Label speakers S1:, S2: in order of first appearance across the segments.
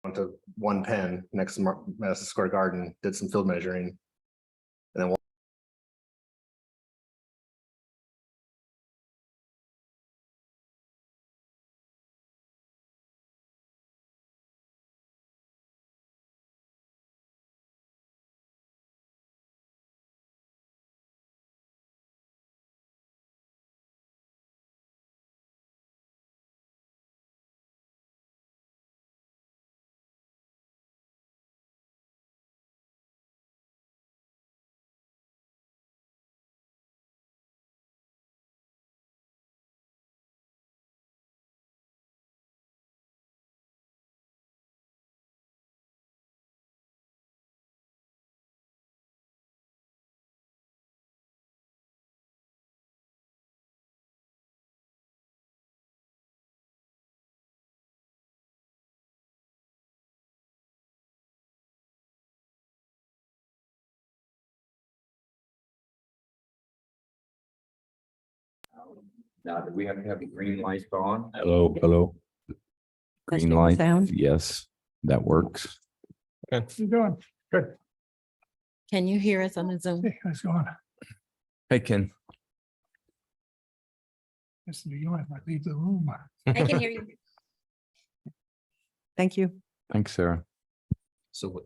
S1: went to one pen next to Madison Square Garden, did some field measuring. And then
S2: Now, do we have to have the green lights on?
S3: Hello, hello. Green
S4: Testing
S3: light,
S4: sound.
S3: yes, that works.
S5: You doing? Good.
S4: Can you hear us on the Zoom?
S5: Hey, how's it going?
S3: Hey, Ken.
S5: Listen, you might leave the room.
S4: I can hear you. Thank you.
S3: Thanks, Sarah.
S2: So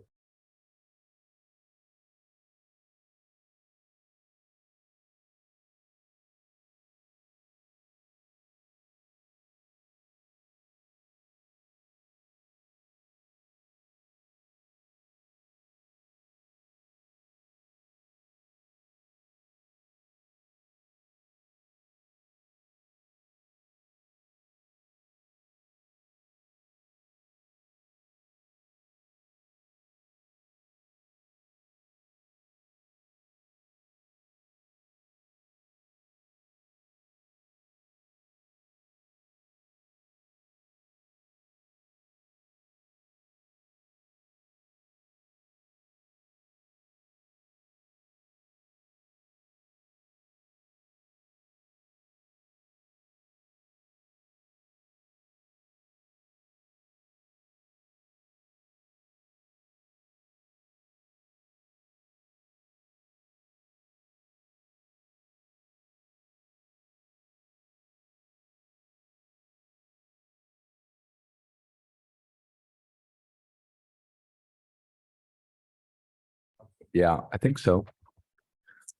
S3: Yeah, I think so.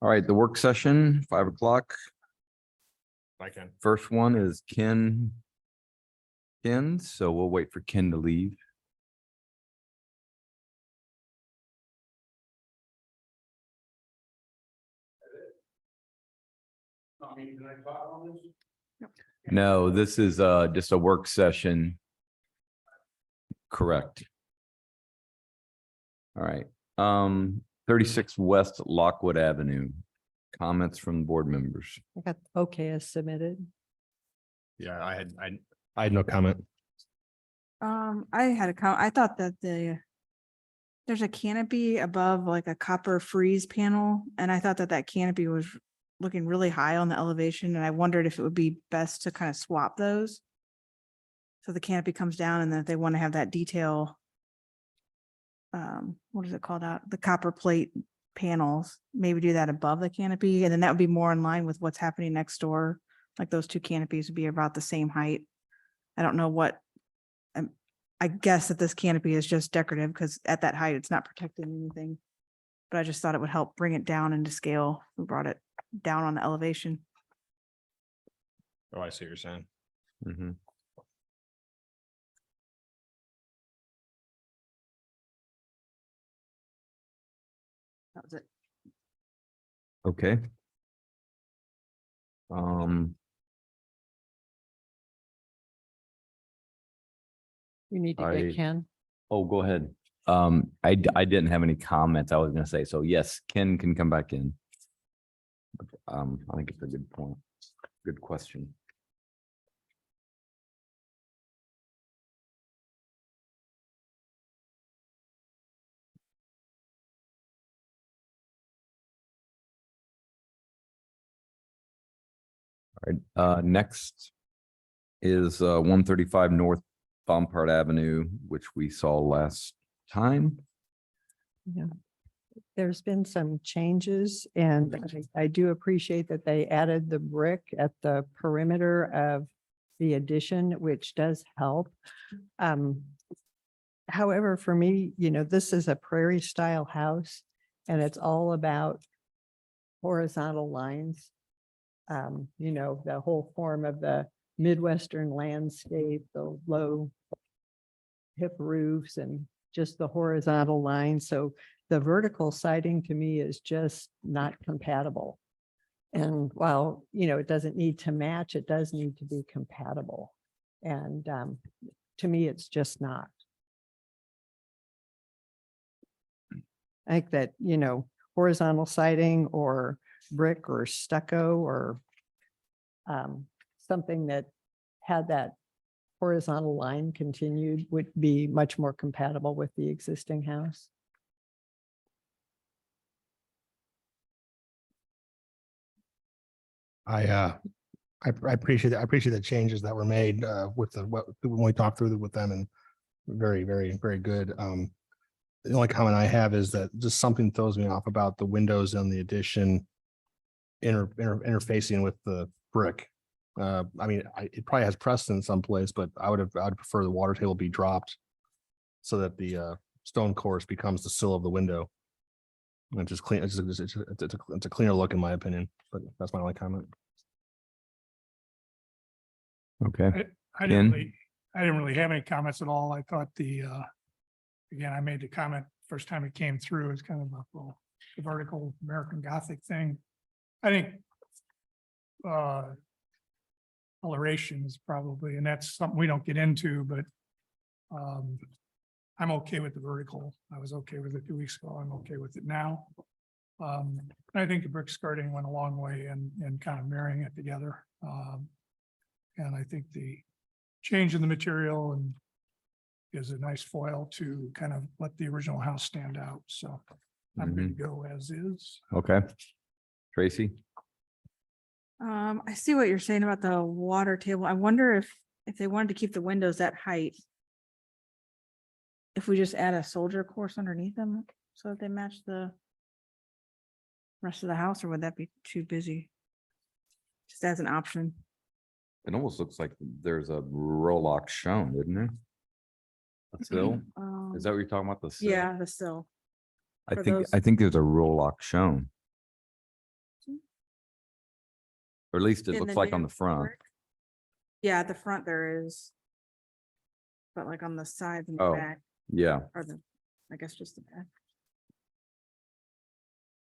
S3: All right, the work session, 5 o'clock.
S1: I can.
S3: First one is Ken. So we'll wait for Ken to leave. No, this is just a work session. Correct. All right, 36 West Lockwood Avenue. Comments from board members.
S4: I got okay as submitted.
S1: Yeah, I had no comment.
S6: I had a comment. I thought that there's a canopy above like a copper freeze panel, and I thought that that canopy was looking really high on the elevation, and I wondered if it would be best to kind of swap those. So the canopy comes down, and then if they want to have that detail, what is it called out? The copper plate panels, maybe do that above the canopy, and then that would be more in line with what's happening next door. Like those two canopies would be about the same height. I don't know what. I guess that this canopy is just decorative because at that height, it's not protecting anything. But I just thought it would help bring it down into scale. We brought it down on the elevation.
S1: Oh, I see what you're saying.
S3: Mhm.
S6: That was it.
S3: Okay.
S4: You need to
S3: I-
S4: get Ken.
S3: Oh, go ahead. I didn't have any comments. I was gonna say, so yes, Ken can come back in. I think it's a good point. Good question. All right, next is 135 North Bompard Avenue, which we saw last time.
S4: Yeah. There's been some changes and I do appreciate that they added the brick at the perimeter of the addition, which does help. However, for me, this is a prairie style house and it's all about horizontal lines. The whole form of the Midwestern landscape, the low hip roofs and just the horizontal lines. So the vertical siding to me is just not compatible. And while, it doesn't need to match, it does need to be compatible. And to me, it's just not. I think that, horizontal siding or brick or stucco or something that had that horizontal line continued would be much more compatible with the existing house.
S7: I appreciate the changes that were made with when we talked through with them, and very, very, very good. The only comment I have is that just something throws me off about the windows in the addition interfacing with the brick. It probably has precedence someplace, but I would prefer the water table be dropped so that the stone course becomes the sill of the window. And just clean, it's a cleaner look in my opinion, but that's my only comment.
S3: Okay,
S5: I
S3: Ken?
S5: didn't really have any comments at all. I thought again, I made the comment first time it came through, it's kind of the vertical American Gothic thing. I think coloration is probably, and that's something we don't get into, but I'm okay with the vertical. I was okay with it 2 weeks ago. I'm okay with it now. I think the brick skirting went a long way in kind of marrying it together. And I think the change in the material and is a nice foil to kind of let the original house stand out. So I'm good to go as is.
S3: okay. Tracy?
S6: I see what you're saying about the water table. I wonder if they wanted to keep the windows that height, if we just add a soldier course underneath them so that they match the rest of the house, or would that be too busy? Just as an option.
S3: It almost looks like there's a Rolox shown, isn't there? A sill? Is that what you're talking about? The sill?
S6: Yeah, the sill.
S3: I
S6: for
S3: think,
S6: those-
S3: I think there's a Rolox shown. Or at least it
S6: In
S3: looks
S6: the
S3: like on
S6: new
S3: the front.
S6: brick? Yeah, at the front there is. But like on the sides and the
S3: Oh.
S6: back,
S3: Yeah,
S6: or I guess just the back.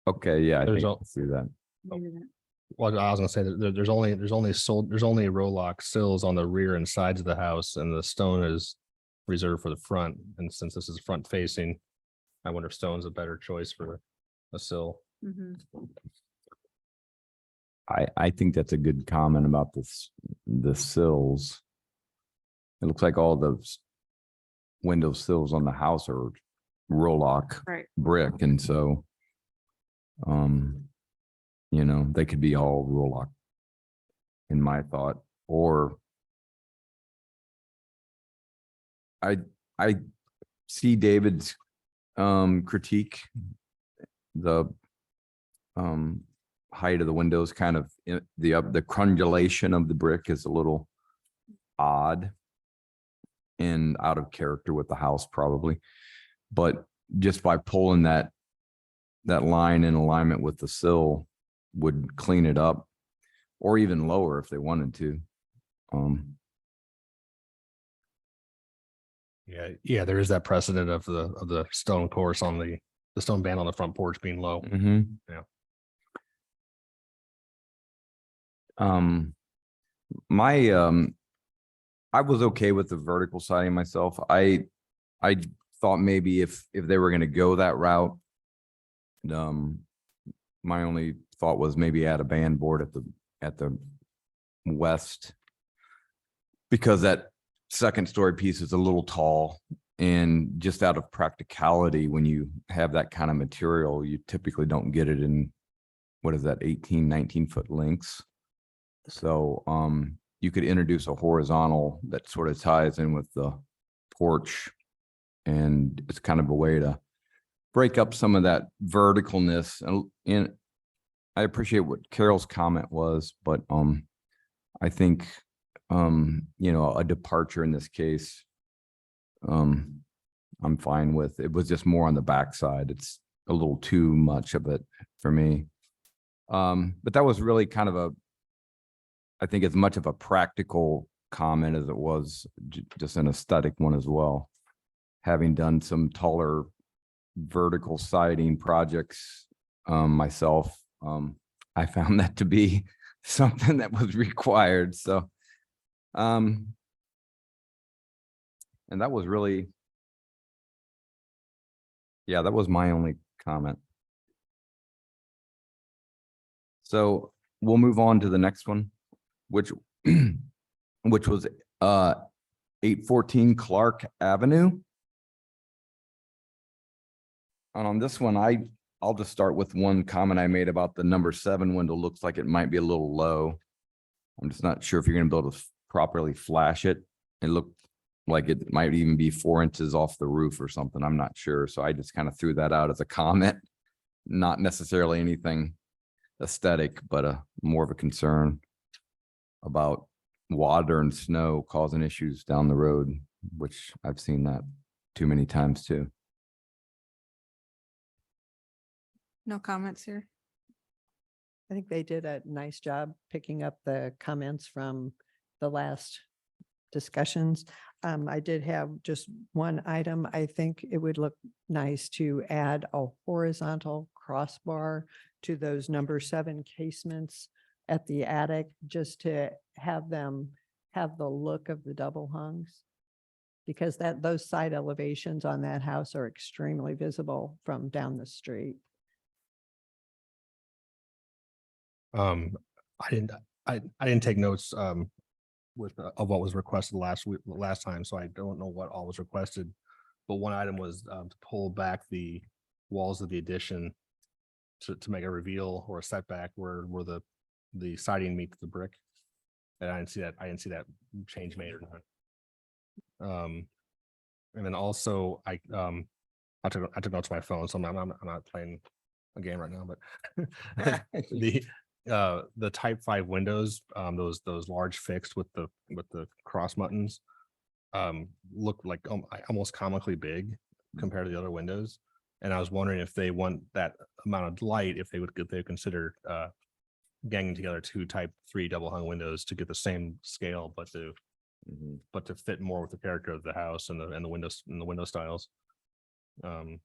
S3: okay, yeah, I
S7: There's
S3: think
S7: a-
S3: I see that.
S6: Maybe that-
S7: Well, I was gonna say that there's only Rolox sills on the rear and sides of the house, and the stone is reserved for the front. And since this is front facing, I wonder if stone's a better choice for a sill.
S6: Mhm.
S3: I think that's a good comment about this, the sills. It looks like all those window sills on the house are Rolox
S6: Right.
S3: brick, and so they could be all Rolox in my thought, or I see David's critique, the height of the windows, kind of the crundulation of the brick is a little odd and out of character with the house probably, but just by pulling that line in alignment with the sill would clean it up, or even lower if they wanted to.
S7: Yeah, there is that precedent of the stone course on the stone band on the front porch being low. Yeah.
S3: I was okay with the vertical siding myself. I thought maybe if they were gonna go that route, my only thought was maybe add a band board at the west, because that second story piece is a little tall, and just out of practicality, when you have that kind of material, you typically don't get it in, what is that, 18, 19 foot lengths. So, you could introduce a horizontal that sort of ties in with the porch. And it's kind of a way to break up some of that verticalness. And I appreciate what Carol's comment was, but I think you know, a departure in this case, I'm fine with. It was just more on the backside. It's a little too much of it for me. But that was really kind of I think as much of a practical comment as it was just an aesthetic one as well. Having done some taller vertical siding projects myself, I found that to be something that was required. So, and that was really, yeah, that was my only comment. So we'll move on to the next one, which was 814 Clark Avenue. And on this one, I'll just start with one comment I made about the number 7 window. Looks like it might be a little low. I'm just not sure if you're gonna be able to properly flash it. It looked like it might even be 4 inches off the roof or something. I'm not sure. So I just kind of threw that out as a comment, not necessarily anything aesthetic, but more of a concern about water and snow causing issues down the road, which I've seen that too many times too.
S6: No comments here.
S4: I think they did a nice job picking up the comments from the last discussions. I did have just one item. I think it would look nice to add a horizontal crossbar to those number 7 casements at the attic, just to have them have the look of the double hungs. Because those side elevations on that house are extremely visible from down the street.
S7: I didn't take notes with of what was requested last time, so I don't know what all was requested. But one item was to pull back the walls of the addition to make a reveal or a setback where the siding meets the brick. And I didn't see that change made or not. And then also I took notes on my phone, so I'm not playing a game right now, but the type 5 windows, those large fixed with the cross buttons, look like almost comically big compared to the other windows. And I was wondering if they want that amount of light, if they would consider ganging together 2 type 3 double hung windows to get the same scale, but to fit more with the character of the house and the windows and the window styles. And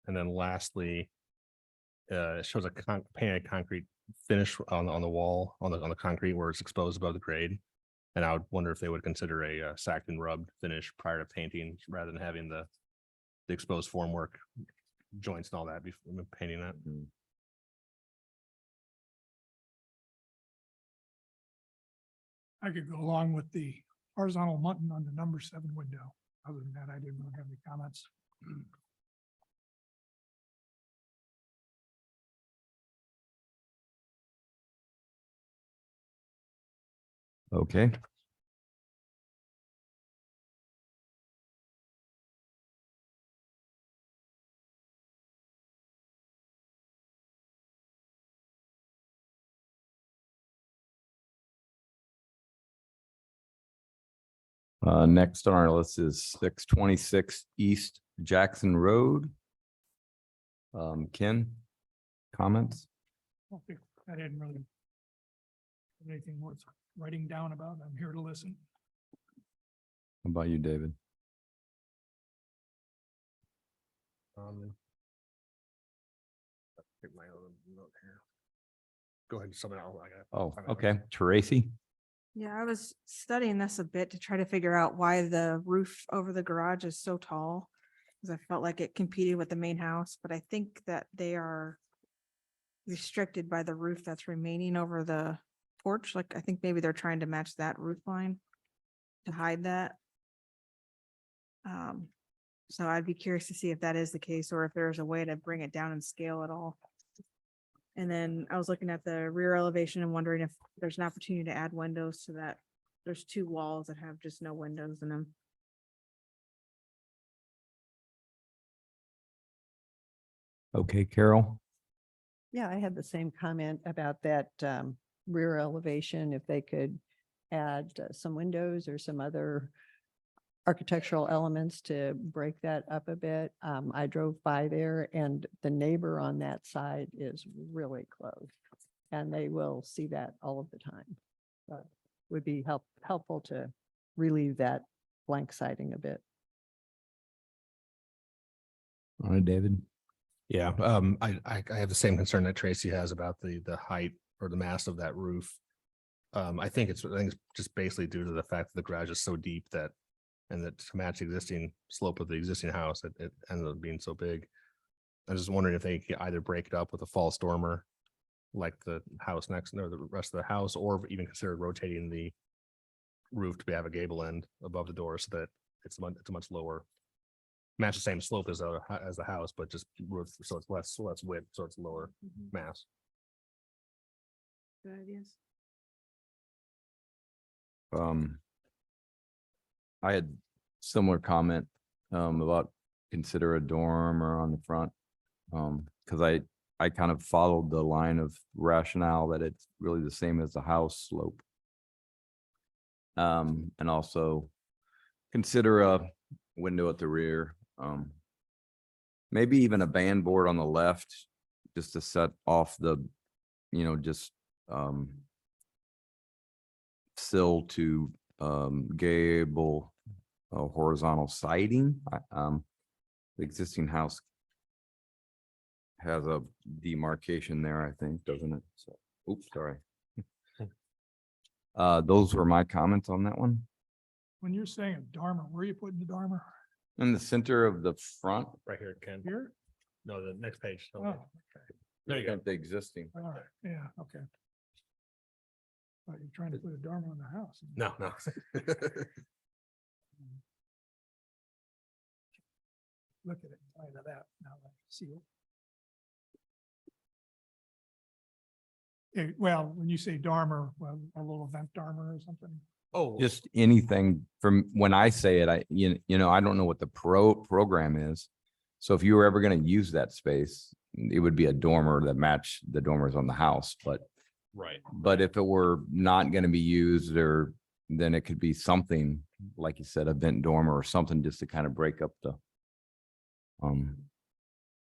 S7: then lastly, it shows a painted concrete finish on the wall on the concrete where it's exposed above the grade. And I would wonder if they would consider a sacked and rubbed finish prior to painting rather than having the exposed formwork joints and all that before painting that.
S5: I could go along with the horizontal mutton on the number 7 window. Other than that, I didn't really have any comments.
S3: Okay. Next on our list is 626 East Jackson Road. Ken, comments?
S5: I didn't really have anything worth writing down about. I'm here to listen.
S3: How about you, David?
S7: Take my other note here. Go ahead, someone else.
S3: Oh, okay. Tracy?
S6: Yeah, I was studying this a bit to try to figure out why the roof over the garage is so tall. Because I felt like it competed with the main house, but I think that they are restricted by the roof that's remaining over the porch. Like, I think maybe they're trying to match that roof line to hide that. So I'd be curious to see if that is the case or if there's a way to bring it down in scale at all. And then I was looking at the rear elevation and wondering if there's an opportunity to add windows to that There's two walls that have just no windows in them.
S3: Okay, Carol?
S4: Yeah, I had the same comment about that rear elevation, if they could add some windows or some other architectural elements to break that up a bit. I drove by there and the neighbor on that side is really close. And they will see that all of the time. But would be helpful to relieve that blank siding a bit.
S3: All right, David?
S7: Yeah, I have the same concern that Tracy has about the height or the mass of that roof. I think it's just basically due to the fact that the garage is so deep that, and that to match the existing slope of the existing house, it ended up being so big. I'm just wondering if they could either break it up with a false dormer, like the house next, or the rest of the house, or even consider rotating the roof to have a gable end above the door so that it's a much lower, match the same slope as the house, but just roof, so it's less width, so it's lower mass.
S6: Good ideas.
S3: I had similar comment about consider a dormer on the front. Because I kind of followed the line of rationale that it's really the same as the house slope. And also consider a window at the rear. Maybe even a band board on the left, just to set off the, just sill to gable horizontal siding. The existing house has a demarcation there, I think, doesn't it? So, oops, sorry. Those were my comments on that one.
S5: When you're saying a dormer, where are you putting the dormer?
S3: In the center of the front.
S7: Right here, Ken.
S5: Here?
S7: No, the next page.
S5: Oh, okay.
S7: There you go.
S3: The existing.
S5: All right, yeah, okay. But you're trying to put a dormer on the house.
S7: No, no.
S5: Look at it, light of that, now I see it. Well, when you say dormer, well, a little vent dormer or something.
S7: Oh,
S3: Just anything from when I say it, I don't know what the program is. So if you were ever going to use that space, it would be a dormer that matched the dormers on the house.
S7: right.
S3: But if it were not going to be used, or then it could be something, like you said, a vent dormer or something, just to kind of break up the.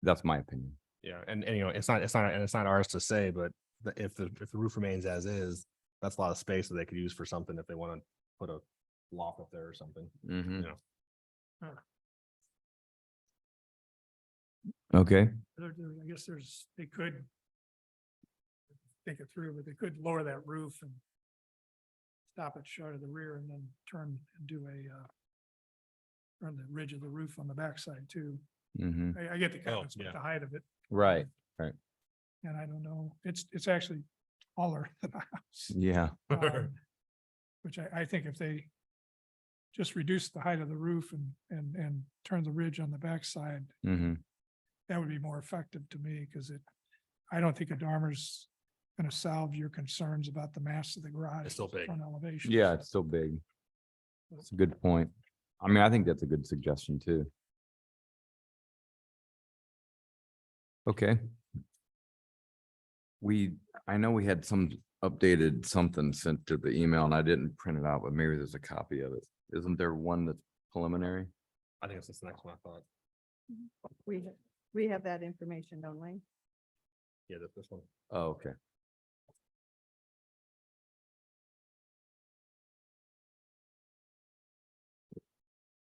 S3: That's my opinion.
S7: Yeah, and it's not ours to say, but if the roof remains as is, that's a lot of space that they could use for something if they want to put a loft up there or something.
S3: Mhm.
S7: Yeah.
S3: Okay.
S5: I guess they could think it through, but they could lower that roof and stop it short of the rear and then turn and do turn the ridge of the roof on the backside too.
S3: Hmm.
S5: I get the comments with
S7: yeah.
S5: the height of it.
S3: Right.
S5: And I don't know, it's actually taller than the house.
S3: Yeah.
S5: Which I think if they just reduce the height of the roof and turn the ridge on the backside,
S3: Hmm.
S5: that would be more effective to me, because I don't think a dormer's gonna solve your concerns about the mass of the garage.
S7: It's still big.
S5: Front elevation.
S3: Yeah, it's still big. That's a good point. I mean, I think that's a good suggestion too. Okay. I know we had some updated something sent to the email and I didn't print it out, but maybe there's a copy of it. Isn't there one that's preliminary?
S7: I think it's this next one, I thought.
S4: We have that information, don't we?
S7: Yeah, this one.
S3: Oh, okay.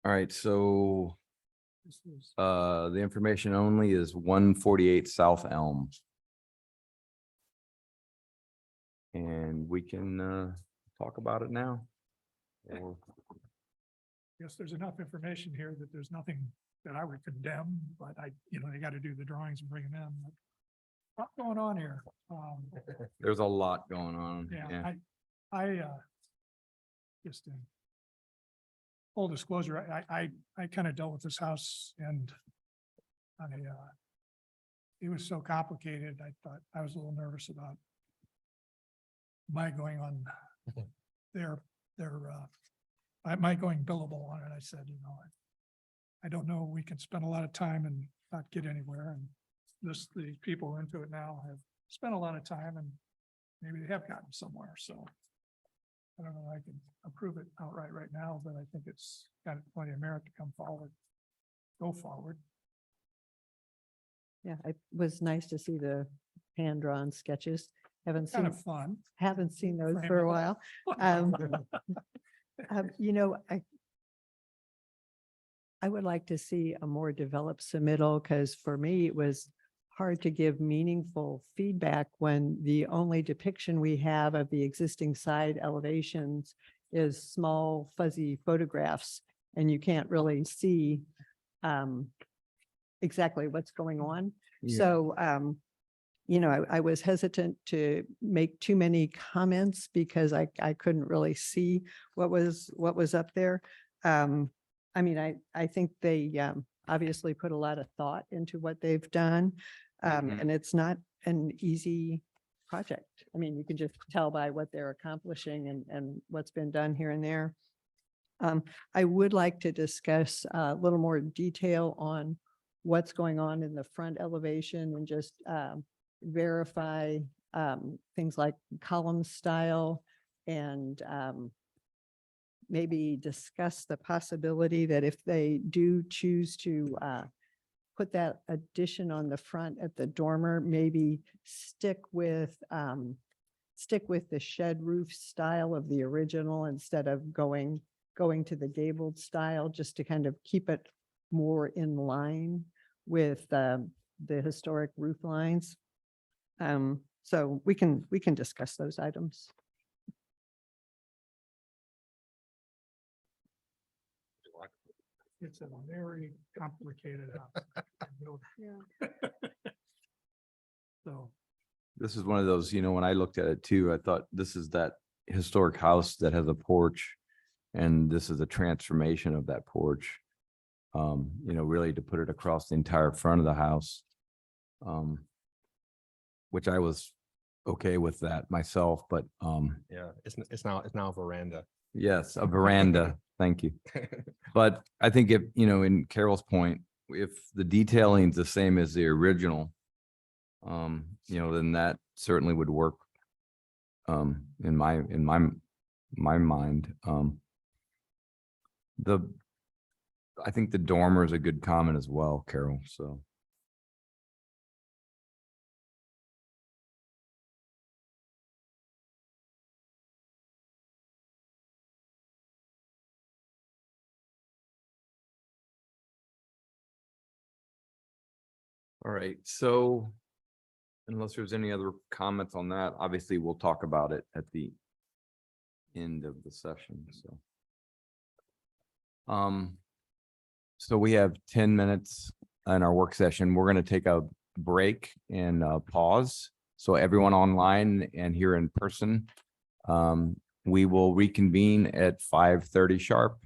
S3: All right, so
S5: This was-
S3: the information only is 148 South Elm. And we can talk about it now. Or-
S5: Guess there's enough information here that there's nothing that I would condemn, but they gotta do the drawings and bring them in. But what's going on here?
S3: There's a lot going on.
S5: Yeah, I just in full disclosure, I kind of dealt with this house and it was so complicated. I thought I was a little nervous about my going on their They're, my going billable on it, I said, I don't know, we can spend a lot of time and not get anywhere, and the people into it now have spent a lot of time and maybe they have gotten somewhere, so. I don't know, I can approve it outright right now, but I think it's got plenty of merit to come forward. Go forward.
S4: Yeah, it was nice to see the hand-drawn sketches. Haven't
S5: Kind
S4: seen,
S5: of fun.
S4: haven't seen those for a while. Um, You know, I would like to see a more developed submittal, because for me, it was hard to give meaningful feedback when the only depiction we have of the existing side elevations is small fuzzy photographs, and you can't really see exactly what's going on.
S3: Yeah.
S4: So, I was hesitant to make too many comments because I couldn't really see what was up there. I mean, I think they obviously put a lot of thought into what they've done.
S3: Mhm.
S4: And it's not an easy project. I mean, you can just tell by what they're accomplishing and what's been done here and there. I would like to discuss a little more detail on what's going on in the front elevation and just verify things like column style and maybe discuss the possibility that if they do choose to put that addition on the front at the dormer, maybe stick with the shed roof style of the original instead of going to the gabled style, just to kind of keep it more in line with the historic roof lines. So we can discuss those items.
S5: It's a very complicated house. So,
S3: This is one of those, when I looked at it too, I thought this is that historic house that has a porch. And this is a transformation of that porch. Really to put it across the entire front of the house. Which I was okay with that myself, but
S7: Yeah, it's now a veranda.
S3: yes, a veranda, thank you. But I think if, in Carol's point, if the detailing's the same as the original, then that certainly would work. In my mind, I think the dormer is a good comment as well, Carol, so. All right, so unless there's any other comments on that, obviously we'll talk about it at the end of the session, so. So we have 10 minutes in our work session. We're going to take a break and pause. So everyone online and here in person, we will reconvene at 5:30 sharp.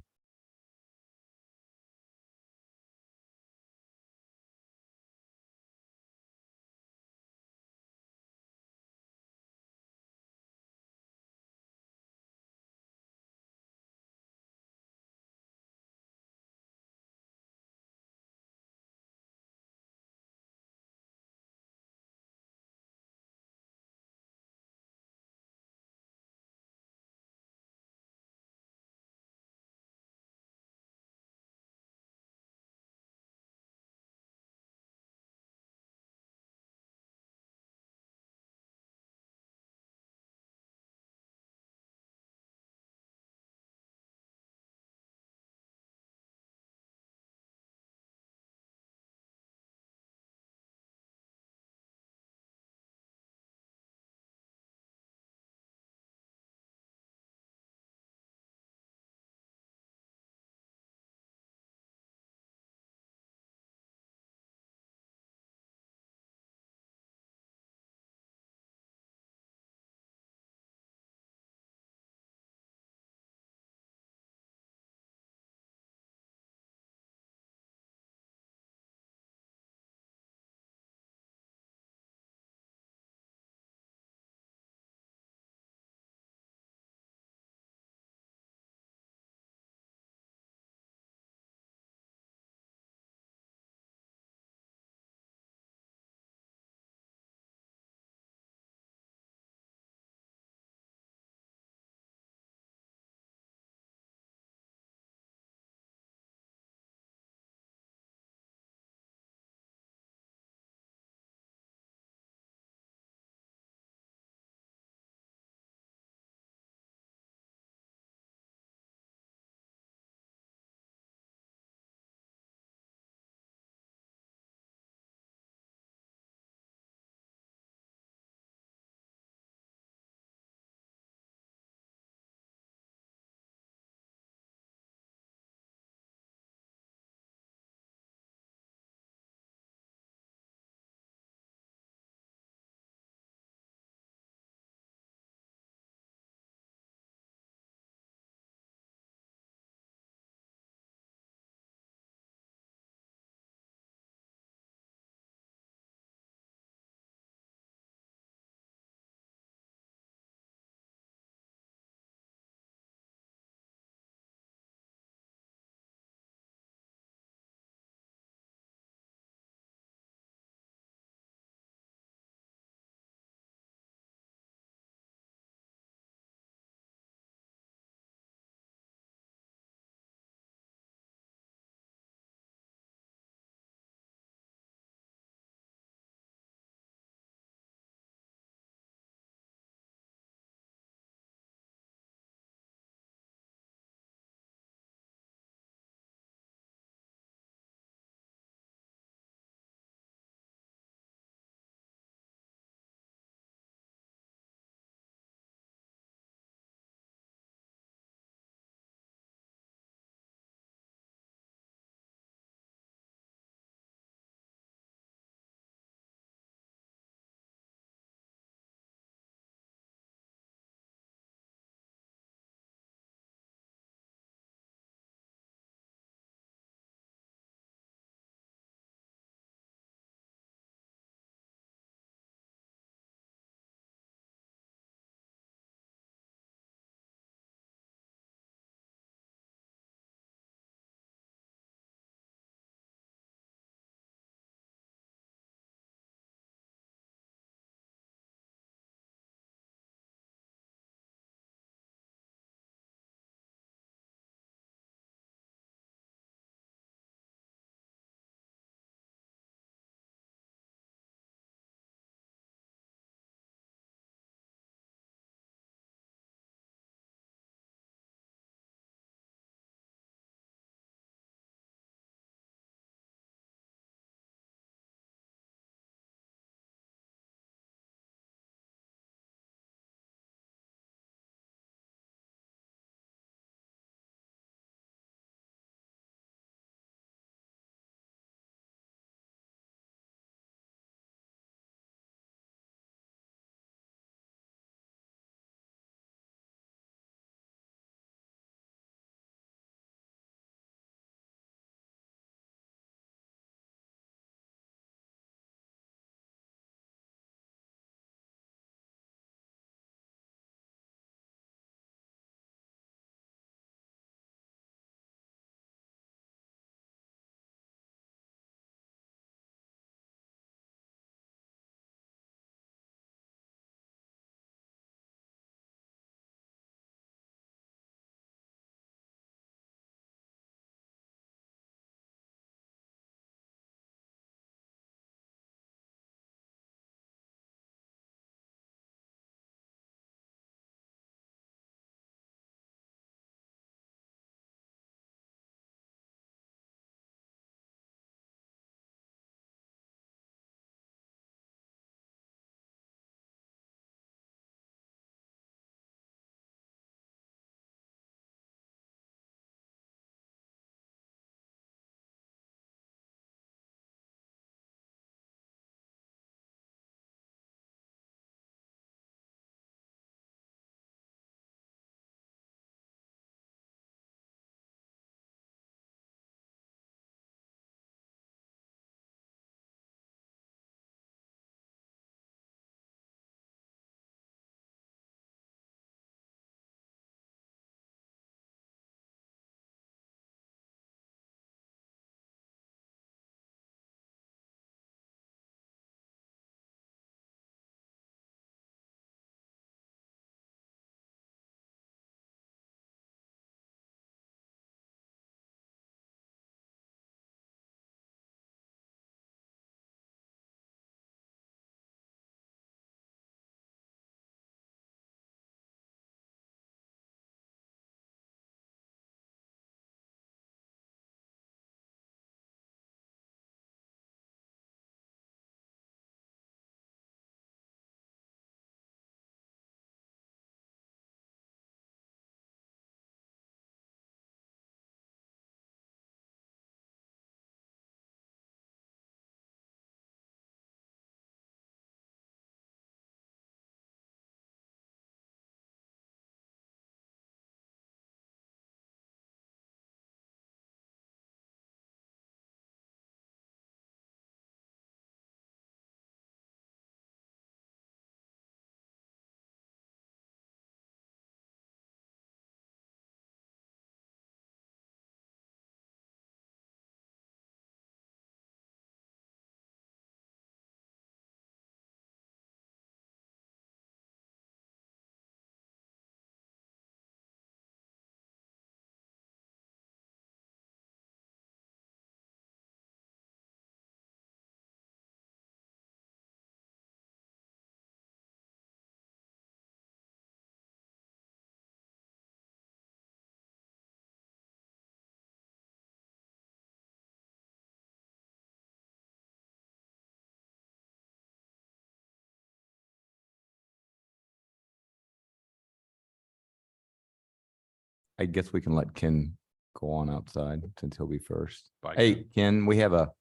S3: I guess we can let Ken go on outside since he'll be first. Hey, Ken, we have a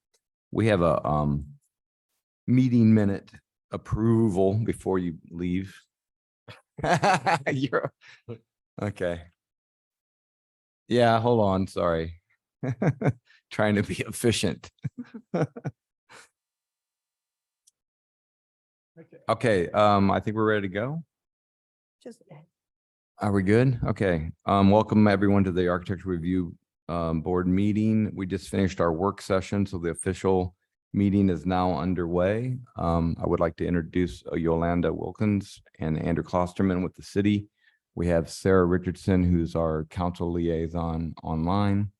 S3: meeting minute approval before you leave. You're, okay. Yeah, hold on, sorry. Trying to be efficient. Okay, I think we're ready to go.
S4: Just
S3: Are we good? Okay. Welcome everyone to the Architecture Review Board meeting. We just finished our work session, so the official meeting is now underway. I would like to introduce Yolanda Wilkins and Andrew Klosterman with the city. We have Sarah Richardson, who's our council liaison online.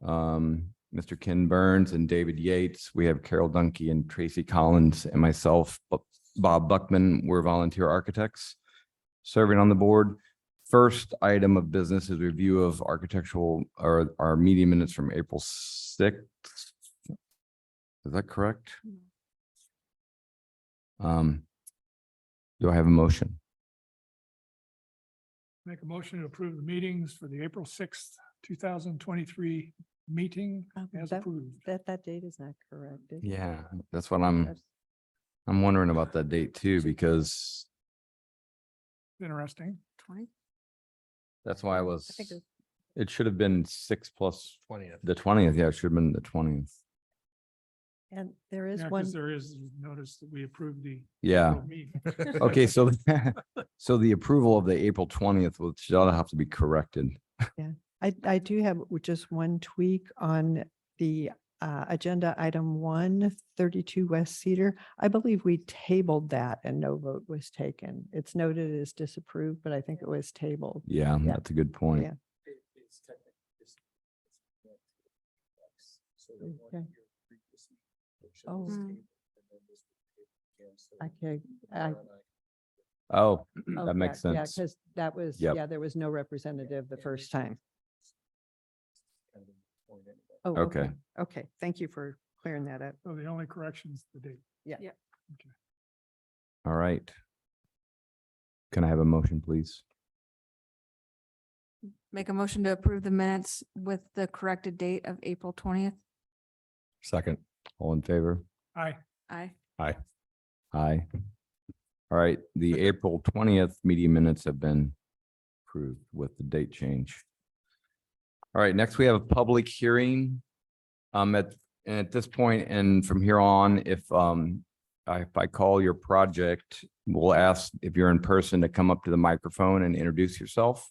S3: Mr. Ken Burns and David Yates. We have Carol Dunkey and Tracy Collins and myself, Bob Buckman. We're volunteer architects serving on the board. First item of business is review of architectural or our meeting minutes from April 6th. Is that correct? Do I have a motion?
S5: Make a motion to approve the meetings for the April 6th, 2023 meeting as
S4: that,
S5: approved.
S4: that date is not correct. is it?
S3: Yeah, that's what I'm
S4: That's-
S3: wondering about that date too, because
S5: Interesting.
S6: 20?
S3: that's why I
S4: I
S3: was,
S4: think it-
S3: it should have been 6 plus
S7: 20th.
S3: the 20th. Yeah, it should have been the 20th.
S4: And there is
S5: Yeah,
S4: one,
S5: because there is notice that we approved the.
S3: Yeah.
S5: April meeting.
S3: Okay, so, so the approval of the April 20th, which will have to be corrected.
S4: I do have just one tweak on the agenda item 132 West Cedar. I believe we tabled that and no vote was taken. It's noted as disapproved, but I think it was tabled.
S3: Yeah,
S4: Yeah.
S3: that's a good point.
S4: Yeah. Okay. Oh. Okay.
S3: Oh,
S4: Oh,
S3: that makes
S4: yeah,
S3: sense.
S4: because that was,
S3: Yep.
S4: yeah, there was no representative the first time. Oh,
S3: Okay.
S4: Okay, thank you for clearing that up.
S5: So the only correction is the date.
S3: All right. Can I have a motion, please?
S6: Make a motion to approve the minutes with the corrected date of April 20th.
S7: Second.
S3: All in favor?
S5: Aye.
S6: Aye.
S3: Aye. All right, the April 20th meeting minutes have been approved with the date change. All right, next we have a public hearing. At this point and from here on, if I call your project, we'll ask if you're in person to come up to the microphone and introduce yourself.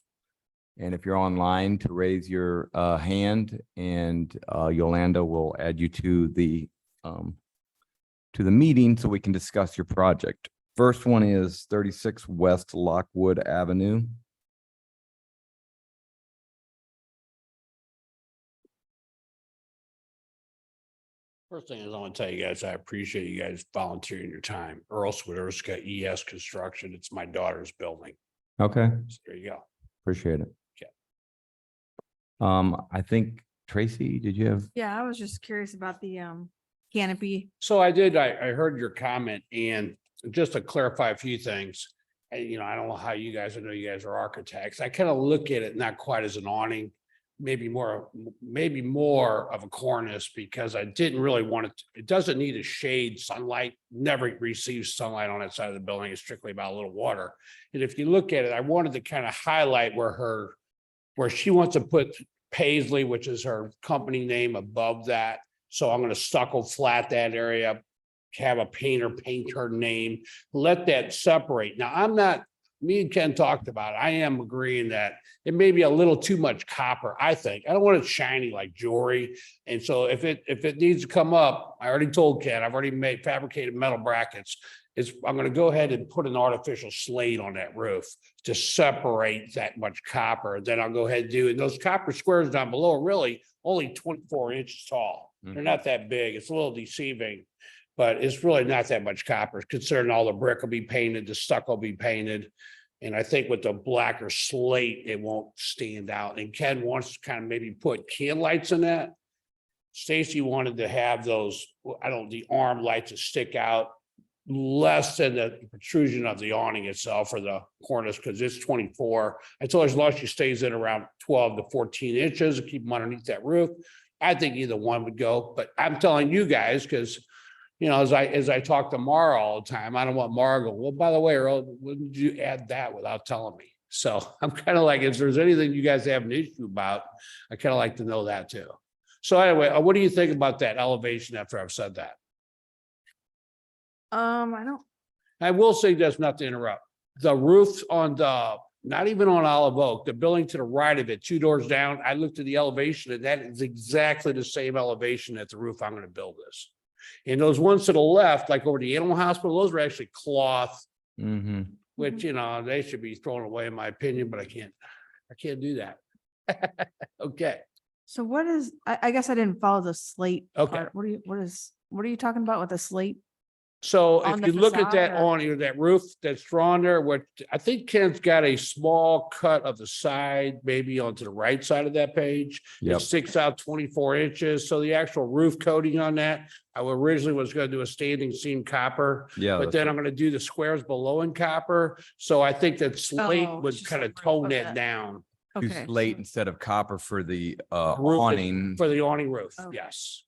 S3: And if you're online, to raise your hand, and Yolanda will add you to the meeting so we can discuss your project. First one is 36 West Lockwood Avenue.
S8: First thing is I want to tell you guys, I appreciate you guys volunteering your time. Earl Swiderska, ES Construction. It's my daughter's building.
S3: Okay,
S8: So there you go.
S3: appreciate it.
S8: Okay.
S3: I think Tracy, did you have?
S6: Yeah, I was just curious about the canopy.
S8: So I heard your comment, and just to clarify a few things. I don't know how you guys, I know you guys are architects. I kind of look at it not quite as an awning, maybe more of a cornice, because I didn't really want it doesn't need a shade. Sunlight never receives sunlight on that side of the building. It's strictly about a little water. And if you look at it, I wanted to kind of highlight where she wants to put Paisley, which is her company name, above that. So I'm going to stucco flat that area, have a painter paint her name, let that separate. Now, me and Ken talked about it. I am agreeing that it may be a little too much copper, I think. I don't want it shiny like jewelry. And so if it needs to come up, I already told Ken, I've already fabricated metal brackets. I'm going to go ahead and put an artificial slate on that roof to separate that much copper. Then I'll go ahead and and those copper squares down below are really only 24 inches tall. They're not that big. It's a little deceiving, but it's really not that much copper, considering all the brick will be painted, the stucco will be painted. And I think with the blacker slate, it won't stand out. And Ken wants to kind of maybe put can lights in that. Stacy wanted to have those, the arm lights that stick out less than the protrusion of the awning itself or the cornice, because it's 24. I told her as long as she stays in around 12 to 14 inches, keep them underneath that roof. I think either one would go, but I'm telling you guys, because you know, as I talk to Mara all the time, I don't want Mara to go, well, by the way, Earl, wouldn't you add that without telling me? So I'm kind of like, if there's anything you guys have an issue about, I kind of like to know that too. So anyway, what do you think about that elevation after I've said that?
S6: I don't,
S8: I will say this, not to interrupt, the roof on the, not even on Olive Oak, the building to the right of it, 2 doors down, I looked at the elevation and that is exactly the same elevation at the roof I'm gonna build this. And those ones to the left, like over the animal hospital, those are actually cloth,
S3: Mm-hmm.
S8: which, you know, they should be thrown away in my opinion, but I can't do that. Okay,
S6: so what is, I guess I didn't follow the slate.
S8: Okay.
S6: part. What are you talking about with the slate?
S8: so
S6: On
S8: if
S6: the
S8: you look at
S6: facade
S8: that
S6: or-
S8: awning, that roof that's drawn there, what, I think Ken's got a small cut of the side, maybe onto the right side of that page.
S3: Yep.
S8: It sticks out 24 inches, so the actual roof coating on that, I originally was gonna do a standing seam copper.
S3: Yeah.
S8: But
S3: that's
S8: then
S3: what-
S8: I'm gonna do the squares below in copper, so I think that slate
S6: Oh,
S8: would
S6: just
S8: kind of
S6: like roof,
S8: tone
S6: okay.
S8: that down
S3: Too
S6: Okay.
S3: late instead of copper for the
S8: Roof
S3: awning.
S8: for the awning roof,
S6: Okay.
S8: yes.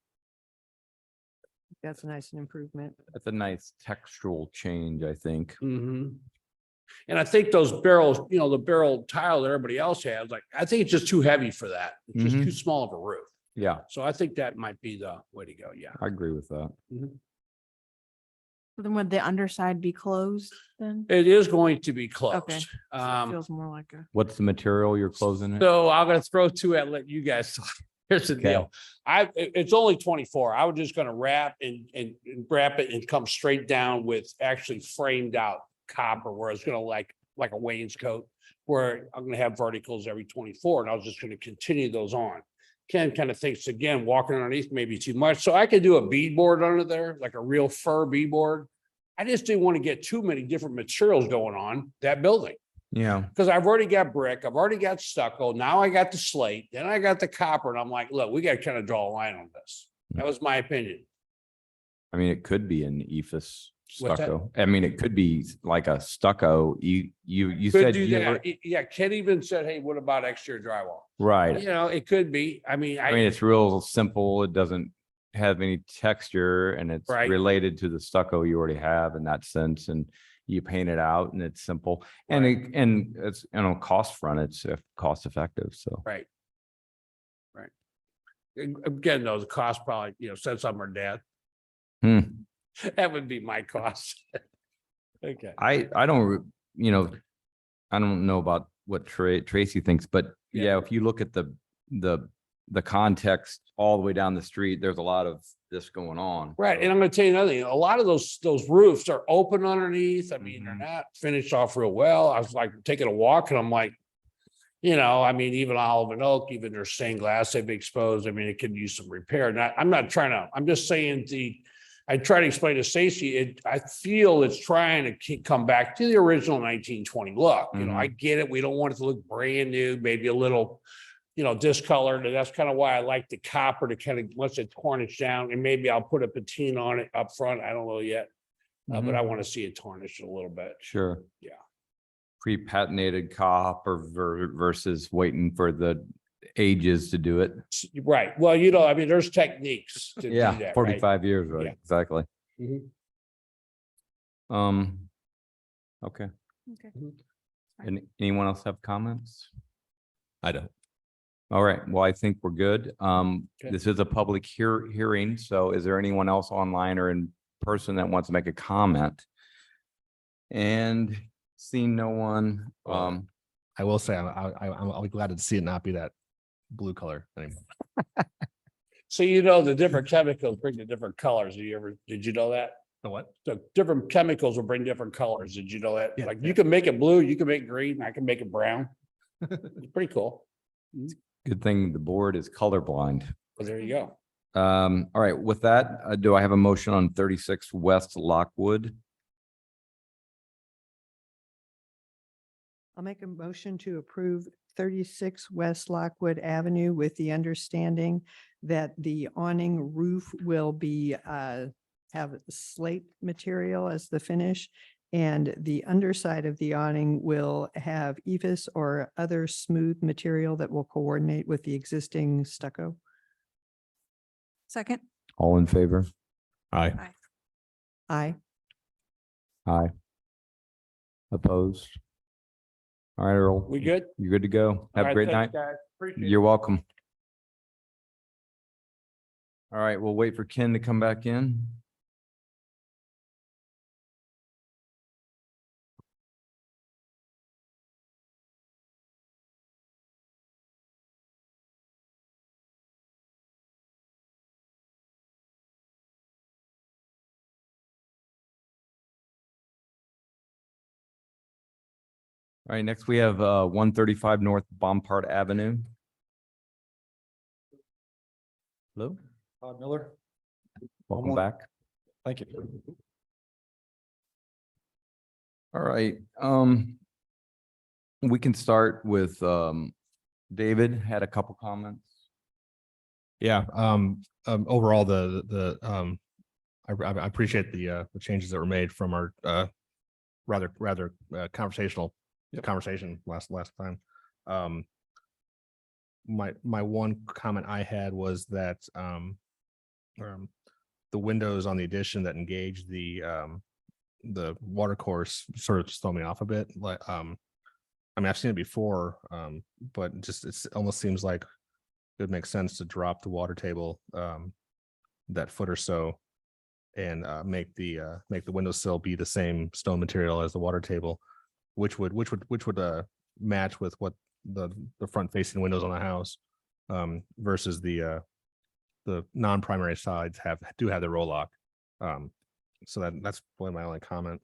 S4: That's a nice improvement.
S3: That's a nice textural change, I think.
S8: Mhm. And I think those barrels, you know, the barrel tile that everybody else has, like, I think it's just too heavy for that. It's just
S3: Mhm.
S8: too small of a roof.
S3: Yeah,
S8: So I think that might be the way to go, yeah.
S3: I agree with that.
S6: Then would the underside be closed then?
S8: It is going to be
S6: Okay.
S8: closed.
S6: So it feels more like a.
S3: What's the material you're closing it?
S8: So I'm gonna throw two at let you guys. talk. Here's the
S3: Okay.
S8: deal. It's only 24. I was just gonna wrap and wrap it and come straight down with actually framed out copper where it's gonna like a wainscot. Where I'm gonna have verticals every 24 and I was just gonna continue those on. Ken kind of thinks again, walking underneath may be too much. So I could do a beadboard under there, like a real fur beadboard. I just didn't want to get too many different materials going on that building.
S3: Yeah,
S8: Because I've already got brick, I've already got stucco, now I got the slate, then I got the copper, and I'm like, look, we gotta kind of draw a line on this. That was my opinion.
S3: I mean, it could be an ephes
S8: What's that?
S3: stucco. I mean, it could be like a stucco. You
S8: Could
S3: said
S8: do
S3: you
S8: that. Yeah, Ken even said, hey, what about exterior drywall?
S3: right.
S8: You know, it could be. I mean,
S3: I mean, it's real simple. It doesn't have any texture and it's
S8: Right.
S3: related to the stucco you already have in that sense. And you paint it out and it's simple and and it's, you know, cost front, it's cost effective. So.
S8: right. Right. Again, though, the cost probably, you know, since I'm her dad,
S3: Hmm.
S8: that would be my cost. Okay.
S3: I don't, you know, I don't know about what Tracy thinks, but
S8: Yeah.
S3: yeah, if you look at the context all the way down the street, there's a lot of this going on.
S8: Right,
S3: So,
S8: and I'm gonna tell you another thing, a lot of those roofs are open underneath, I mean, they're
S3: Mhm.
S8: not finished off real well, I was like taking a walk and I'm like. You know, I mean, even Olive and Oak, even their stained glass they've exposed, I mean, it could use some repair, I'm not trying to, I'm just saying I try to explain to Stacy, I feel it's trying to come back to the original 1920 look, you know, I get it, we don't want it to look brand new, maybe a little. You know, discolored, and that's kind of why I like the copper to kind of, once it's tarnished down, and maybe I'll put a patina on it up front, I don't know yet. But
S3: Mhm.
S8: I want to see it tarnished a little bit.
S3: Sure.
S8: Yeah.
S3: Pre-patinated copper versus waiting for the ages to do it.
S8: Right, well, you know, I mean, there's techniques to do
S3: Yeah,
S8: that, right?
S3: 45 years, right?
S8: Yeah.
S3: Exactly.
S8: Mhm.
S3: Okay.
S6: Okay.
S3: And anyone else have comments?
S2: I don't.
S3: All right, well, I think we're good.
S8: Okay.
S3: This is a public hearing, so is there anyone else online or in person that wants to make a comment? And seeing no one,
S7: I will say, I'll be glad to see it not be that blue color anymore.
S8: So you know, the different chemicals bring the different colors, did you know that?
S7: The what?
S8: The different chemicals will bring different colors, did you know that?
S7: Yeah,
S8: Like,
S7: yeah.
S8: you can make it blue, you can make it green, I can make it brown. It's pretty cool,
S3: good thing the board is colorblind.
S8: well, there you go.
S3: All right, with that, do I have a motion on 36 West Lockwood?
S4: I'll make a motion to approve 36 West Lockwood Avenue with the understanding that the awning roof will be have slate material as the finish. And the underside of the awning will have EVIS or other smooth material that will coordinate with the existing stucco.
S6: Second,
S3: All in favor?
S7: Aye.
S4: Aye.
S3: Aye. Opposed? All right, Earl.
S8: We good?
S3: You're good to go.
S8: All
S3: Have a
S8: right,
S3: great
S8: thanks,
S3: night.
S8: guys. Appreciate it.
S3: You're welcome. All right, we'll wait for Ken to come back in. All right, next we have 135 North Bompard Avenue. Hello,
S9: Todd Miller,
S3: welcome
S9: more.
S3: back.
S9: thank you.
S3: All right, we can start with David had a couple comments.
S7: Yeah, overall, I appreciate the changes that were made from our rather conversational conversation last time. My one comment I had was that the windows on the addition that engage the water course sort of just throw me off a bit. Like, I mean, I've seen it before, but just it almost seems like it would make sense to drop the water table that foot or so and make the windowsill be the same stone material as the water table, which would match with what the front facing windows on the house versus the non-primary sides do have the roll lock. So that's probably my only comment.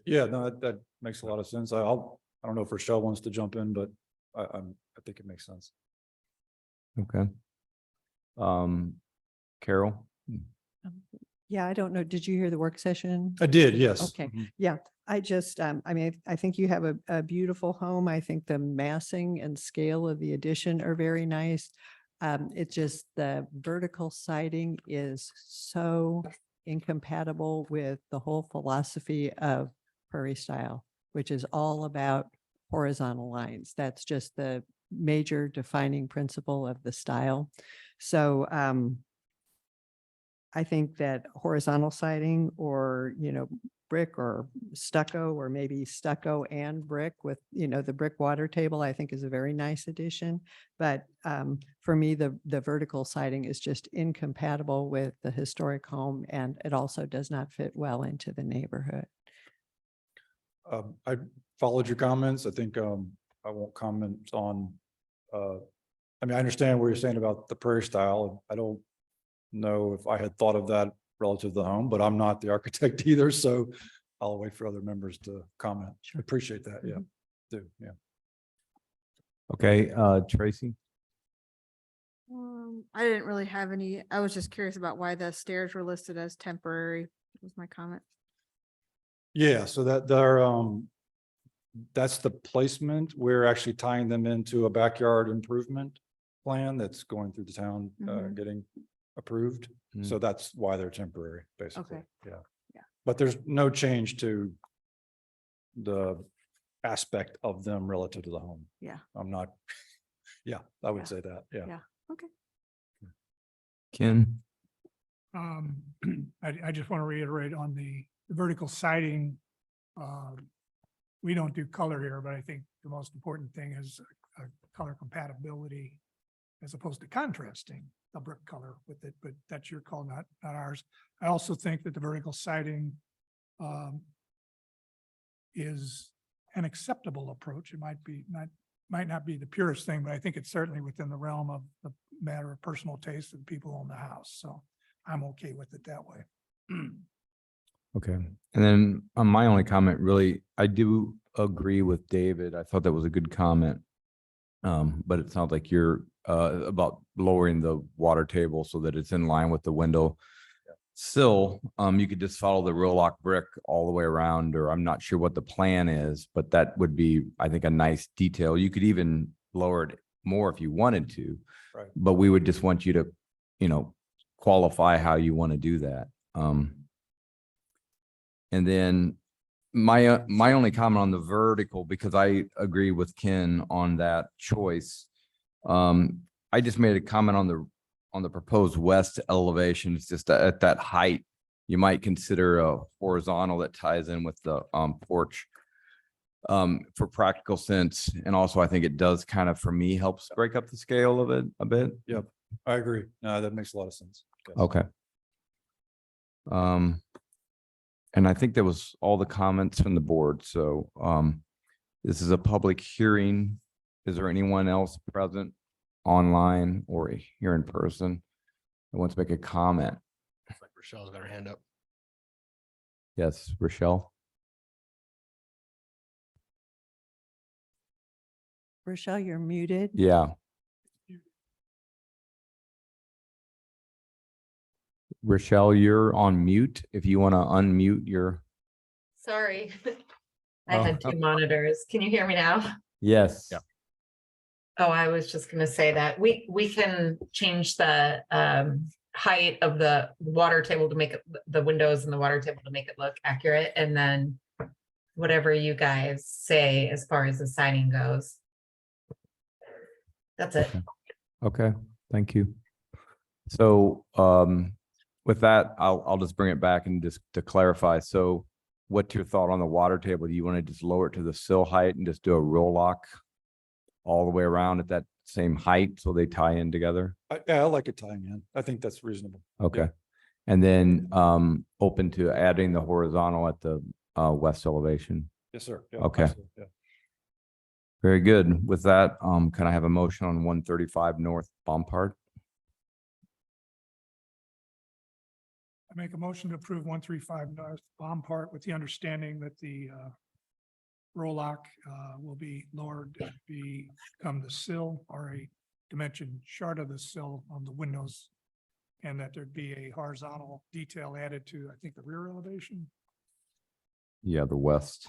S9: Yeah, no, that makes a lot of sense. I don't know if Rochelle wants to jump in, but I think it makes sense.
S3: Okay. Carol?
S4: Yeah, I don't know. Did you hear the work session?
S9: I did, yes.
S4: Okay.
S9: Mhm.
S4: Yeah, I just, I mean, I think you have a beautiful home. I think the massing and scale of the addition are very nice. It's just the vertical siding is so incompatible with the whole philosophy of Prairie Style, which is all about horizontal lines. That's just the major defining principle of the style. So, I think that horizontal siding or, brick or stucco, or maybe stucco and brick with, the brick water table, I think is a very nice addition. But for me, the vertical siding is just incompatible with the historic home, and it also does not fit well into the neighborhood.
S9: I followed your comments. I think I won't comment on, I mean, I understand what you're saying about the Prairie Style. I don't know if I had thought of that relative to the home, but I'm not the architect either, so I'll wait for other members to comment. Appreciate that. Yeah, do, yeah.
S3: Okay, Tracy?
S6: I didn't really have any, I was just curious about why the stairs were listed as temporary, was my comment.
S9: Yeah, so that they're, that's the placement. We're actually tying them into a backyard improvement plan that's going through the town,
S6: Mhm.
S9: getting approved. So that's why they're temporary, basically.
S6: Okay.
S9: Yeah.
S6: Yeah.
S9: But there's no change to the aspect of them relative to the home.
S6: Yeah.
S9: I'm not, yeah, I would
S6: Yeah.
S9: say that, yeah.
S6: Yeah. Okay.
S3: Ken?
S5: I just want to reiterate on the vertical siding. We don't do color here, but I think the most important thing is a color compatibility as opposed to contrasting the brick color with it, but that's your call, not ours. I also think that the vertical siding is an acceptable approach. It might not be the purest thing, but I think it's certainly within the realm of the matter of personal taste of the people own the house. So I'm okay with it that way.
S3: Okay, and then my only comment, really, I do agree with David. I thought that was a good comment. But it sounds like you're about lowering the water table so that it's in line with the window sill. You could just follow the roll lock brick all the way around, or I'm not sure what the plan is, but that would be, I think, a nice detail. You could even lower it more if you wanted to.
S9: Right.
S3: But we would just want you to, qualify how you want to do that. And then my only comment on the vertical, because I agree with Ken on that choice. I just made a comment on the proposed west elevation. It's just at that height, you might consider a horizontal that ties in with the porch for practical sense. And also I think it does kind of, for me, helps break up the scale of it a bit.
S9: Yep, I agree. No, that makes a lot of sense. Yes.
S3: Okay. And I think that was all the comments from the board. So this is a public hearing. Is there anyone else present online or here in person that wants to make a comment?
S7: Like Rochelle's got her hand up.
S3: Yes, Rochelle?
S4: Rochelle, you're muted.
S3: Yeah. Rochelle, you're on mute. If you want to unmute your,
S10: Sorry. I
S3: Oh.
S10: had two monitors. Can you hear me now?
S3: yes.
S7: Yeah.
S10: Oh, I was just gonna say that we can change the height of the water table to make it, the windows and the water table to make it look accurate, and then whatever you guys say as far as the siding goes. That's it.
S3: Okay, thank you. So with that, I'll just bring it back and just to clarify. So what's your thought on the water table? Do you want to just lower it to the sill height and just do a roll lock all the way around at that same height so they tie in together?
S9: Yeah, I like it tying in. I think that's reasonable.
S3: Okay. And then open to adding the horizontal at the west elevation.
S9: Yes, sir. Yeah,
S3: Okay.
S9: absolutely. Yeah.
S3: Very good. With that, can I have a motion on 135 North Bompard?
S5: I make a motion to approve 135 North Bompard with the understanding that the roll lock will be lowered to become the sill or a dimension short of the sill on the windows. And that there'd be a horizontal detail added to, I think, the rear elevation.
S3: Yeah, the west.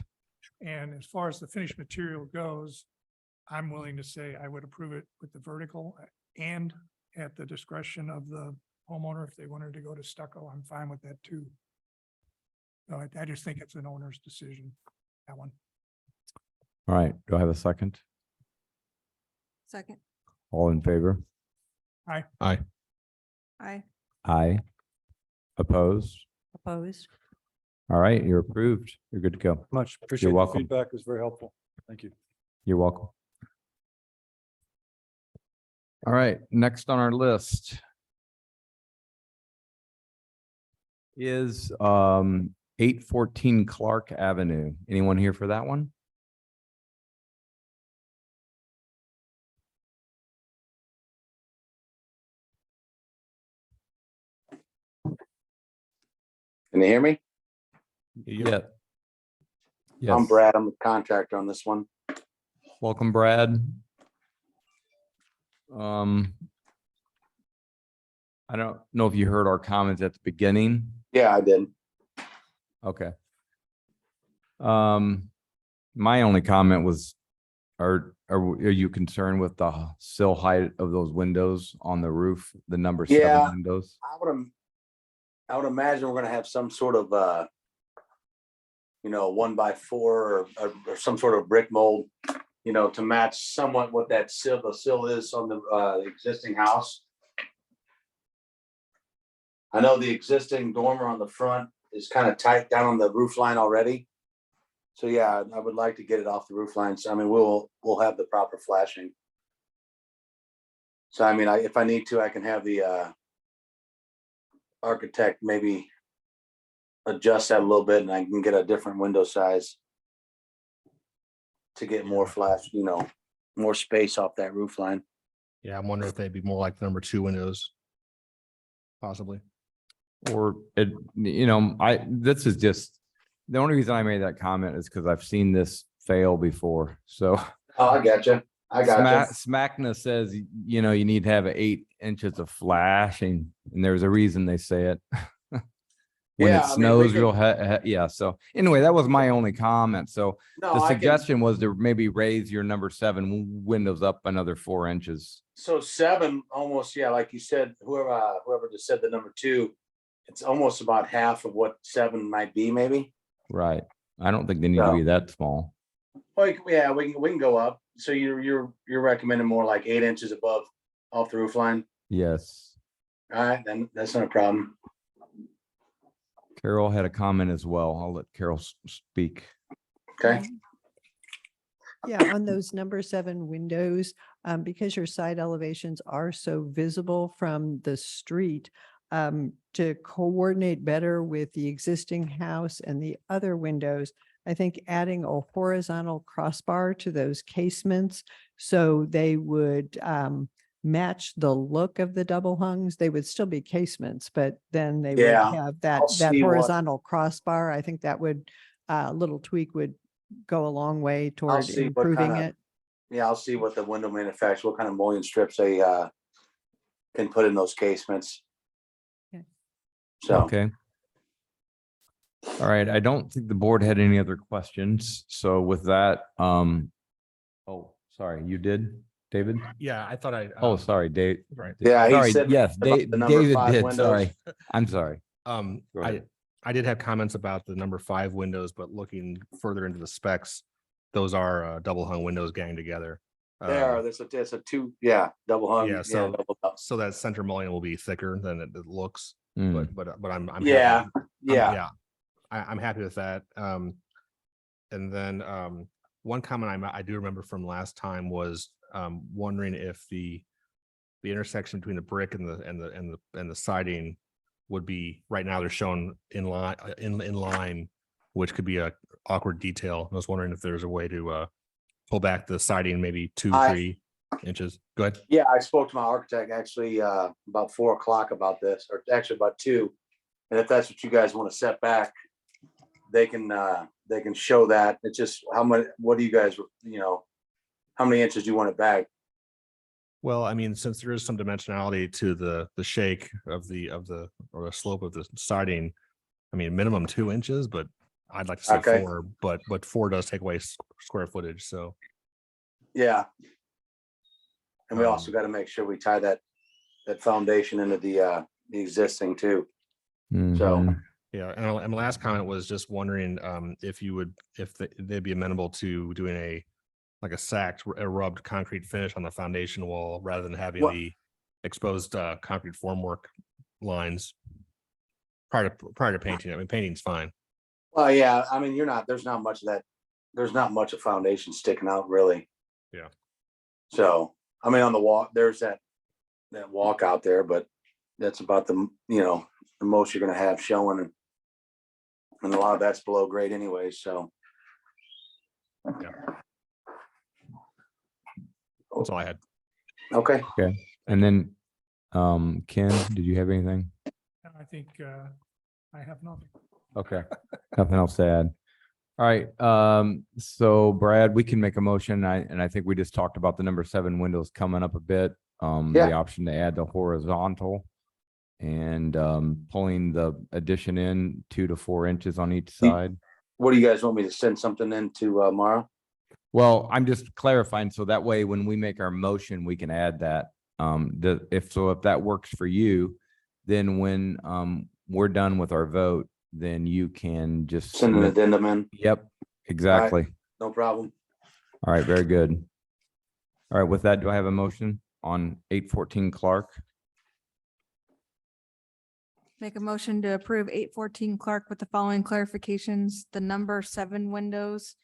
S5: And as far as the finished material goes, I'm willing to say I would approve it with the vertical and at the discretion of the homeowner. If they wanted to go to stucco, I'm fine with that too. So I just think it's an owner's decision, that one.
S3: All right. Do I have a second?
S6: Second.
S3: All in favor?
S6: Aye.
S3: Aye. Opposed?
S4: Opposed?
S3: All right, you're approved. You're good to go.
S9: Much appreciate the
S3: welcome.
S9: feedback. It was very helpful. Thank you.
S3: You're welcome. All right, next on our list is 814 Clark Avenue. Anyone here for that one?
S11: Can you hear me?
S3: Yeah.
S11: I'm
S3: Yes.
S11: Brad. I'm the contractor on this one.
S3: Welcome, Brad. I don't know if you heard our comments at the beginning.
S11: Yeah, I did.
S3: Okay. My only comment was, are you concerned with the sill height of those windows on the roof, the number 7
S11: Yeah.
S3: windows?
S11: I would imagine we're gonna have some sort of 1x4 or some sort of brick mold, to match somewhat what that the sill is on the existing house. I know the existing dormer on the front is kind of tight down on the roof line already. So yeah, I would like to get it off the roof lines. I mean, we'll have the proper flashing. So I mean, if I need to, I can have the architect maybe adjust that a little bit and I can get a different window size to get more flash, more space off that roof line.
S7: Yeah, I'm wondering if they'd be more like the number 2 windows. Possibly.
S3: Or this is just, the only reason I made that comment is because I've seen this fail before. So
S11: Oh, I gotcha.
S3: Smackna says, you need to have 8 inches of flashing, and there's a reason they say it. when
S11: Yeah,
S3: it
S11: I mean, we
S3: snows
S11: could-
S3: real yeah. So anyway, that was my only comment. So
S11: No,
S3: the
S11: I can,
S3: suggestion was to maybe raise your number 7 windows up another 4 inches.
S11: so 7, almost, yeah, like you said, whoever just said the number 2, it's almost about half of what 7 might be, maybe.
S3: Right. I don't think they need to
S11: No.
S3: be that small.
S11: Like, yeah, we can go up. So you're recommending more like 8 inches above off the roof line?
S3: Yes.
S11: All right, then that's not a problem.
S3: Carol had a comment as well. I'll let Carol speak.
S11: Okay,
S4: Yeah, on those number 7 windows, because your side elevations are so visible from the street, to coordinate better with the existing house and the other windows, I think adding a horizontal crossbar to those casements, so they would match the look of the double hungs. They would still be casements, but then they would
S11: Yeah,
S4: have that
S11: I'll see what-
S4: horizontal crossbar. I think that would, little tweak would go a long way toward
S11: see what
S4: improving
S11: kinda-
S4: it.
S11: yeah, I'll see what the window manufacturer, what kind of mullion strips they can put in those casements.
S4: Okay.
S11: So,
S3: Okay. All right. I don't think the board had any other questions. So with that, oh, sorry, you did, David?
S7: Yeah, I thought
S3: Oh, sorry, Dave.
S7: Right.
S11: yeah, he
S3: Sorry,
S11: said.
S3: yes,
S11: about the number
S3: David
S11: 5
S3: did,
S11: windows.
S3: sorry. I'm sorry. Go ahead.
S7: I did have comments about the number 5 windows, but looking further into the specs, those are double hung windows gang together.
S11: There, there's a 2, yeah, double hung.
S7: Yeah, so-
S11: double up.
S7: So that center mullion will be thicker than it looks,
S3: Hmm.
S7: but I'm happy-
S11: Yeah,
S7: I'm-
S11: yeah,
S7: I'm happy with that. And then one comment I do remember from last time was wondering if the intersection between the brick and the siding would be, right now they're shown in line, which could be a awkward detail. I was wondering if there's a way to pull back the siding maybe 2-3 inches. Go ahead.
S11: yeah. I spoke to my architect actually about 4 o'clock about this, or actually about 2. And if that's what you guys want to set back, they can show that. It's just how much, what do you guys, how many inches do you want it back?
S7: Well, I mean, since there is some dimensionality to the shake of the or the slope of the siding, I mean, minimum 2 inches, but I'd like to say
S11: Okay.
S7: 4, but 4 does take away square footage, so.
S11: Yeah. And we
S7: Um,
S11: also got to make sure we tie that foundation into the existing too.
S3: Mhm.
S7: Yeah, and my last comment was just wondering if they'd be amenable to doing a sacked, a rubbed concrete finish on the foundation wall rather than having
S11: What-
S7: the exposed concrete formwork lines prior to painting. I mean, painting's fine.
S11: Well, yeah, I mean, there's not much of that. There's not much of foundation sticking out really.
S7: Yeah.
S11: So, I mean, on the walk, there's that walk out there, but that's about the most you're gonna have showing. And a lot of that's below grade anyway, so.
S7: That's all I had.
S11: Okay.
S3: And then, Ken, did you have anything?
S5: I think I have nothing.
S3: Okay, nothing else to add. All right, so Brad, we can make a motion. I think we just talked about the number 7 windows coming up a bit. The
S11: Yeah.
S3: option to add the horizontal and pulling the addition in 2 to 4 inches on each
S11: You-
S3: side.
S11: What do you guys want me to send something into Mara?
S3: Well, I'm just clarifying, so that way when we make our motion, we can add that. If that works for you, then when we're done with our vote, then you can just
S11: Send an
S3: submit.
S11: addendum in,
S3: Yep, exactly.
S11: no problem.
S3: All right, very good. All right, with that, do I have a motion on 814 Clark?
S6: Make a motion to approve 814 Clark with the following clarifications. The number 7 windows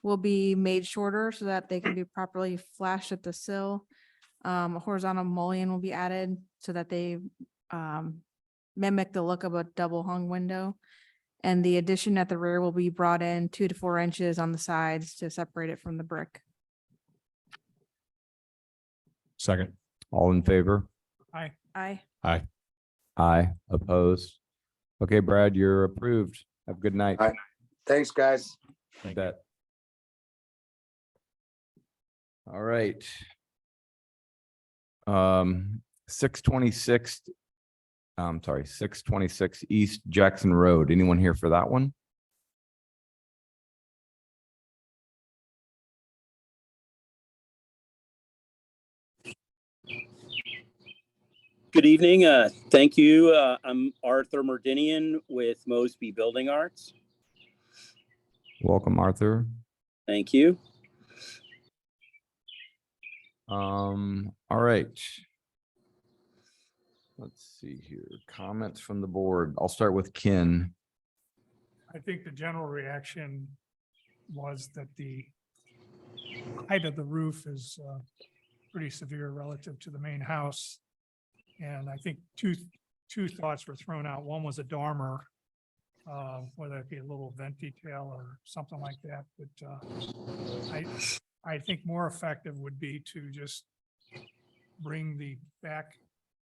S6: will be made shorter so that they can be properly flashed at the sill. A horizontal mullion will be added so that they mimic the look of a double hung window. And the addition at the rear will be brought in 2 to 4 inches on the sides to separate it from the brick.
S7: Second.
S3: All in favor?
S6: Aye.
S3: Aye, opposed? Okay, Brad, you're approved. Have a good night.
S11: All right. Thanks, guys.
S3: You bet. All right. 626 I'm sorry, 626 East Jackson Road. Anyone here for that one?
S12: Good evening. Thank you. I'm Arthur Merdinian with Mosby Building Arts.
S3: Welcome, Arthur.
S12: Thank you.
S3: All right. Let's see here. Comments from the board. I'll start with Ken.
S5: I think the general reaction was that the height of the roof is pretty severe relative to the main house. And I think two thoughts were thrown out. One was a dormer, whether it be a little vent detail or something like that. But I think more effective would be to just bring the back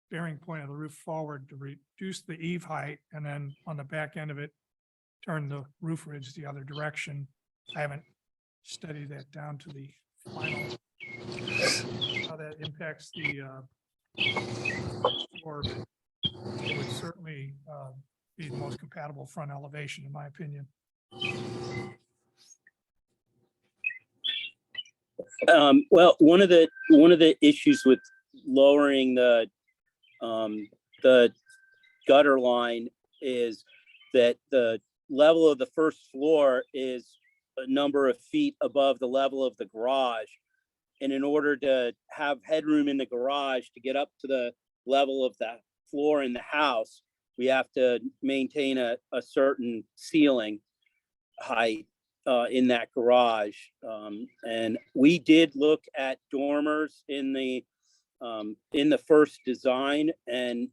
S5: bearing point of the roof forward to reduce the eave height, and then on the back end of it, turn the roof ridge the other direction. I haven't studied that down to the final, how that impacts the or it would certainly be the most compatible front elevation, in my opinion.
S12: Well, one of the issues with lowering the gutter line is that the level of the first floor is a number of feet above the level of the garage. And in order to have headroom in the garage to get up to the level of the floor in the house, we have to maintain a certain ceiling height in that garage. And we did look at dormers in the first design, and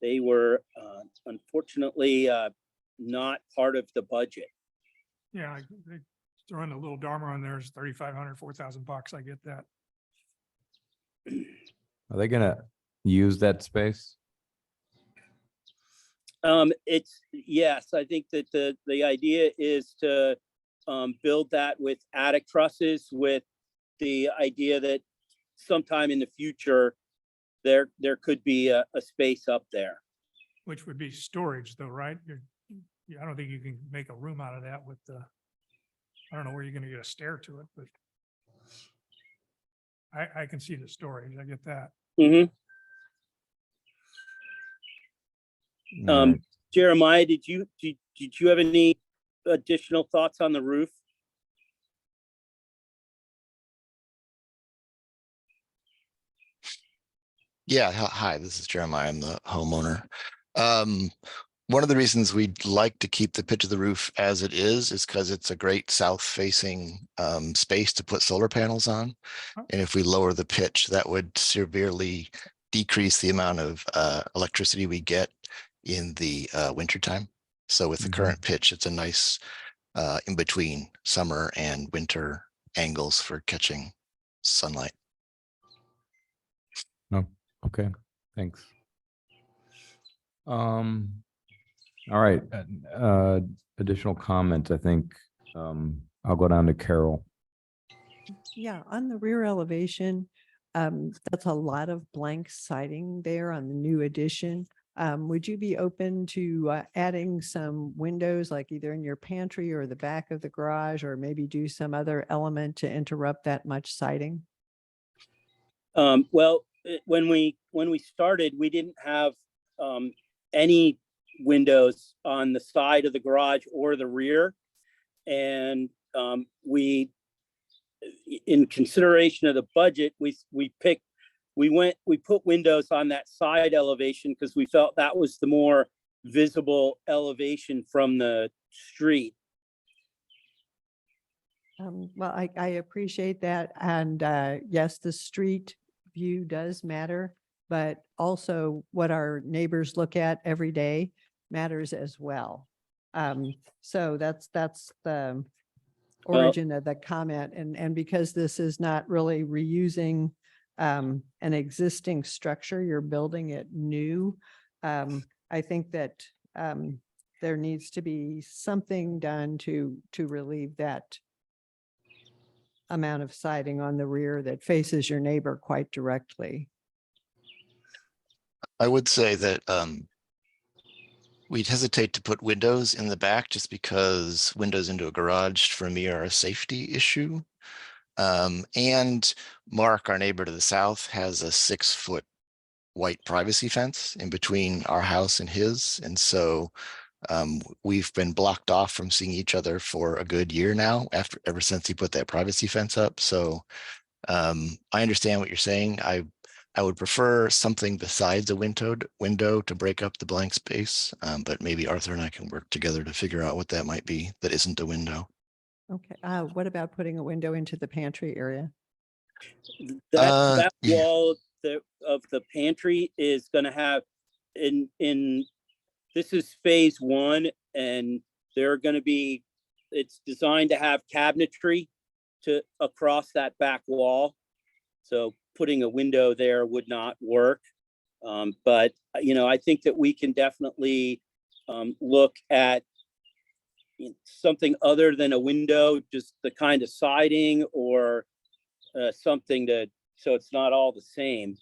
S12: they were unfortunately not part of the budget.
S5: Yeah, throwing a little dormer on there is $3,500, $4,000. I get that.
S3: Are they gonna use that space?
S12: It's, yes, I think that the idea is to build that with attic trusses, with the idea that sometime in the future, there could be a space up there.
S5: Which would be storage though, right? I don't think you can make a room out of that with the, I don't know where you're gonna get a stair to it, but I can see the storage. I get that.
S12: Mhm.
S3: All right.
S12: Jeremiah, did you have any additional thoughts on the roof?
S13: Yeah, hi, this is Jeremiah. I'm the homeowner. One of the reasons we'd like to keep the pitch of the roof as it is because it's a great south-facing space to put solar panels on. And if we lower the pitch, that would severely decrease the amount of electricity we get in the wintertime. So with the current pitch, it's a nice in between summer and winter angles for catching sunlight.
S3: Okay, thanks. All right, additional comments, I think. I'll go down to Carol.
S4: Yeah, on the rear elevation, that's a lot of blank siding there on the new addition. Would you be open to adding some windows, like either in your pantry or the back of the garage, or maybe do some other element to interrupt that much siding?
S12: Well, when we started, we didn't have any windows on the side of the garage or the rear. And we, in consideration of the budget, we put windows on that side elevation because we felt that was the more visible elevation from the street.
S4: Well, I appreciate that. And yes, the street view does matter, but also what our neighbors look at every day matters as well. So that's the origin of the comment. And because this is not really reusing an existing structure, you're building it new. I think that there needs to be something done to relieve that amount of siding on the rear that faces your neighbor quite directly.
S13: I would say that we'd hesitate to put windows in the back just because windows into a garage for me are a safety issue. And Mark, our neighbor to the south, has a 6-foot white privacy fence in between our house and his. And so we've been blocked off from seeing each other for a good year now, ever since he put that privacy fence up. So I understand what you're saying. I would prefer something besides a window to break up the blank space. But maybe Arthur and I can work together to figure out what that might be that isn't a window.
S4: Okay, what about putting a window into the pantry area?
S12: That
S13: Yeah.
S12: wall of the pantry is gonna have this is phase 1, and they're gonna be, it's designed to have cabinetry to across that back wall. So putting a window there would not work. But I think that we can definitely look at something other than a window, just the kind of siding or something so it's not all the same.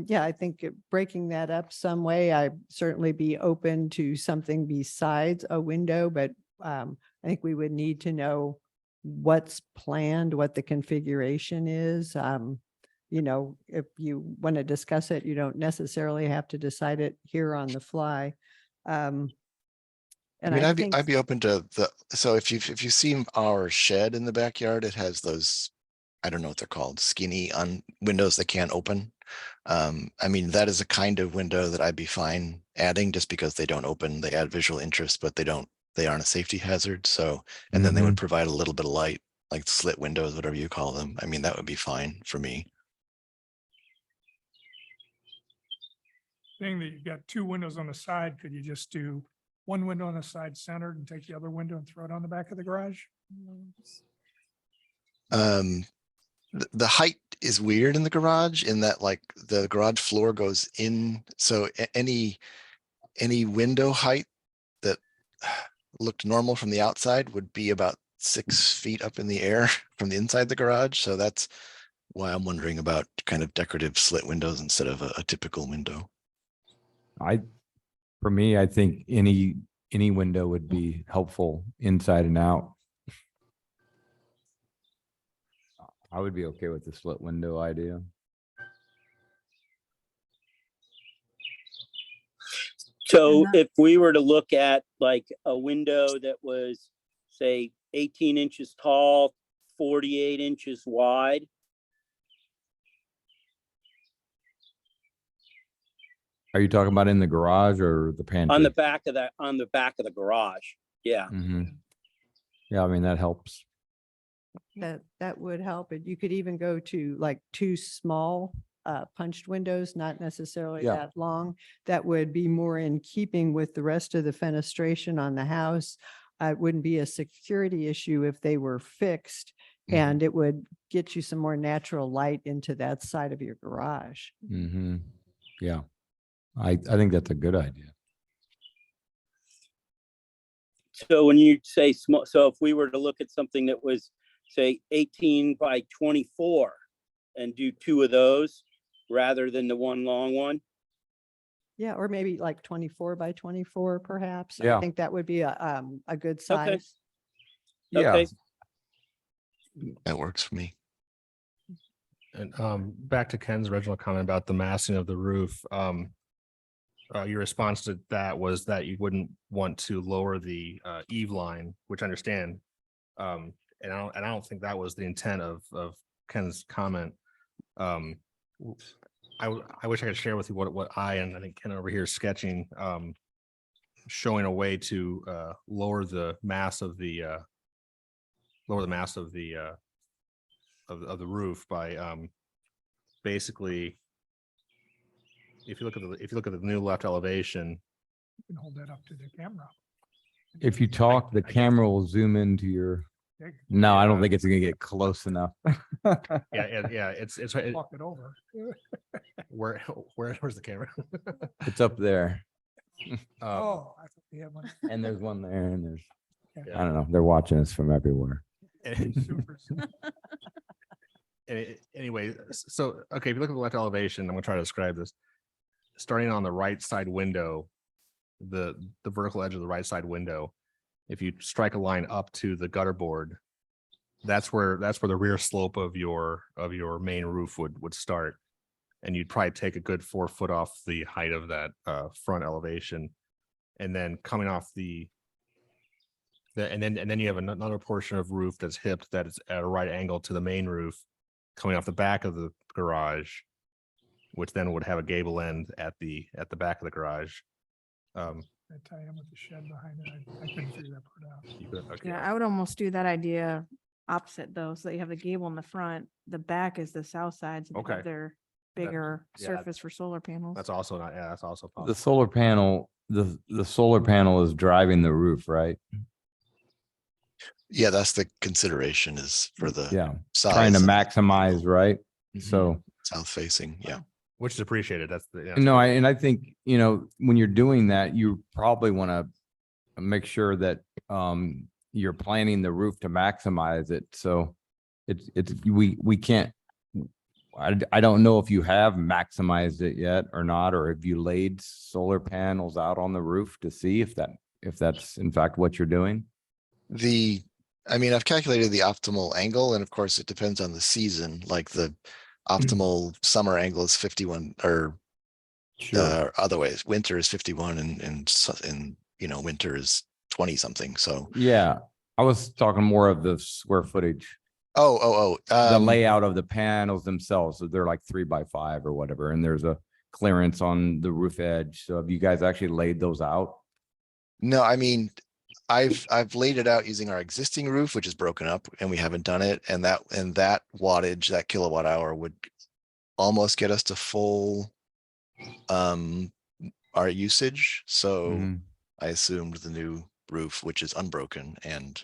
S4: Yeah, I think breaking that up some way, I'd certainly be open to something besides a window, but I think we would need to know what's planned, what the configuration is. If you want to discuss it, you don't necessarily have to decide it here on the fly.
S13: I mean, I'd be open to so if you've seen our shed in the backyard, it has those, I don't know what they're called, skinny on windows that can't open. I mean, that is a kind of window that I'd be fine adding just because they don't open, they add visual interest, but they aren't a safety hazard. So, and then they would provide a little bit of light, like slit windows, whatever you call them. I mean, that would be fine for me.
S5: Being that you've got 2 windows on the side, could you just do one window on the side centered and take the other window and throw it on the back of the garage?
S13: The height is weird in the garage in that like the garage floor goes in. So any window height that looked normal from the outside would be about 6 feet up in the air from the inside the garage. So that's why I'm wondering about kind of decorative slit windows instead of a typical window.
S3: For me, I think any window would be helpful inside and out. I would be okay with the split window idea.
S12: So if we were to look at like a window that was, say, 18 inches tall, 48 inches wide.
S3: Are you talking about in the garage or the pantry?
S12: On the back of the garage. Yeah.
S3: Yeah, I mean, that helps.
S4: That would help. And you could even go to like 2 small punched windows, not necessarily
S3: Yeah.
S4: that long. That would be more in keeping with the rest of the fenestration on the house. It wouldn't be a security issue if they were fixed, and it would get you some more natural light into that side of your garage.
S3: Yeah, I think that's a good idea.
S12: So when you say small, so if we were to look at something that was, say, 18 by 24 and do 2 of those rather than the one long one.
S4: Yeah, or maybe like 24 by 24, perhaps.
S3: Yeah.
S4: I think that would be a good size.
S3: Yeah.
S12: Okay.
S13: That works for me.
S7: And back to Ken's original comment about the massing of the roof. Your response to that was that you wouldn't want to lower the eave line, which I understand. And I don't think that was the intent of Ken's comment. I wish I could share with you what I think Ken over here is sketching, showing a way to lower the mass of the roof by basically, if you look at the new left elevation.
S5: You can hold that up to the camera.
S3: If you talk, the camera will zoom into your. No, I don't think it's gonna get close enough.
S7: Yeah, it's right.
S5: Walk it over.
S7: Where's the camera?
S3: It's up there.
S5: Oh, I thought we had one.
S3: And there's one there, and there's,
S5: Okay.
S3: I don't know, they're watching us from everywhere.
S5: Super.
S1: Anyway, so, okay, if you look at the left elevation, I'm gonna try to describe this. Starting on the right side window, the vertical edge of the right side window, if you strike a line up to the gutter board, that's where the rear slope of your main roof would start. And you'd probably take a good 4 foot off the height of that front elevation. And then coming off and then you have another portion of roof that's hipped that is at a right angle to the main roof coming off the back of the garage, which then would have a gable end at the back of the garage.
S5: I tie in with the shed behind it. I couldn't figure that part out.
S1: You could- okay.
S6: Yeah, I would almost do that idea opposite though, so that you have the gable in the front, the back is the south side, so they
S1: Okay.
S6: have their bigger
S1: yeah,
S6: surface for solar panels.
S1: That's also not, yeah, that's also
S3: The
S1: possible.
S3: solar panel, the solar panel is driving the roof, right?
S13: Yeah, that's the consideration is for the
S3: Yeah,
S13: size.
S3: trying to
S13: and
S3: maximize, right?
S1: Mhm.
S3: So.
S13: South facing, yeah.
S1: Which is appreciated. That's the. yeah.
S3: No, and I think, when you're doing that, you probably want to make sure that you're planning the roof to maximize it. So we can't, I don't know if you have maximized it yet or not, or have you laid solar panels out on the roof to see if that's in fact what you're doing?
S13: I mean, I've calculated the optimal angle, and of course it depends on the season, like the optimal summer angle is 51 or other ways. Winter is 51 and winter is 20 something. So
S3: Yeah, I was talking more of the square footage, the
S13: the
S3: layout of the panels themselves. So they're like 3 by 5 or whatever, and there's a clearance on the roof edge. So have you guys actually laid those out?
S13: No, I mean, I've laid it out using our existing roof, which is broken up, and we haven't done it. And that wattage, that kilowatt hour would almost get us to full our usage. So
S3: Mhm.
S13: I assumed the new roof, which is unbroken and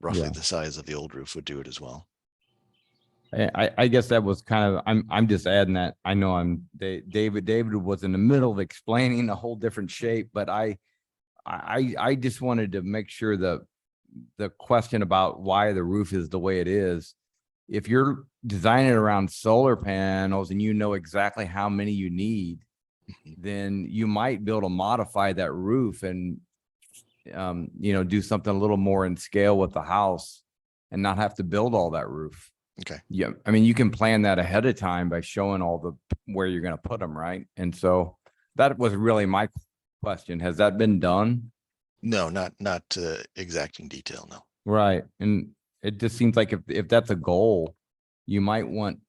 S13: roughly
S3: Yeah.
S13: the size of the old roof, would do it as well.
S3: I guess that was kind of, I'm just adding that. I know David was in the middle of explaining a whole different shape, but I just wanted to make sure the question about why the roof is the way it is. If you're designing it around solar panels and you know exactly how many you need, then you might be able to modify that roof and, do something a little more in scale with the house and not have to build all that roof.
S13: Okay.
S3: Yeah, I mean, you can plan that ahead of time by showing where you're going to put them, right? And so that was really my question. Has that been done?
S13: No, not to exacting detail, no.
S3: Right. And it just seems like if that's a goal, you might want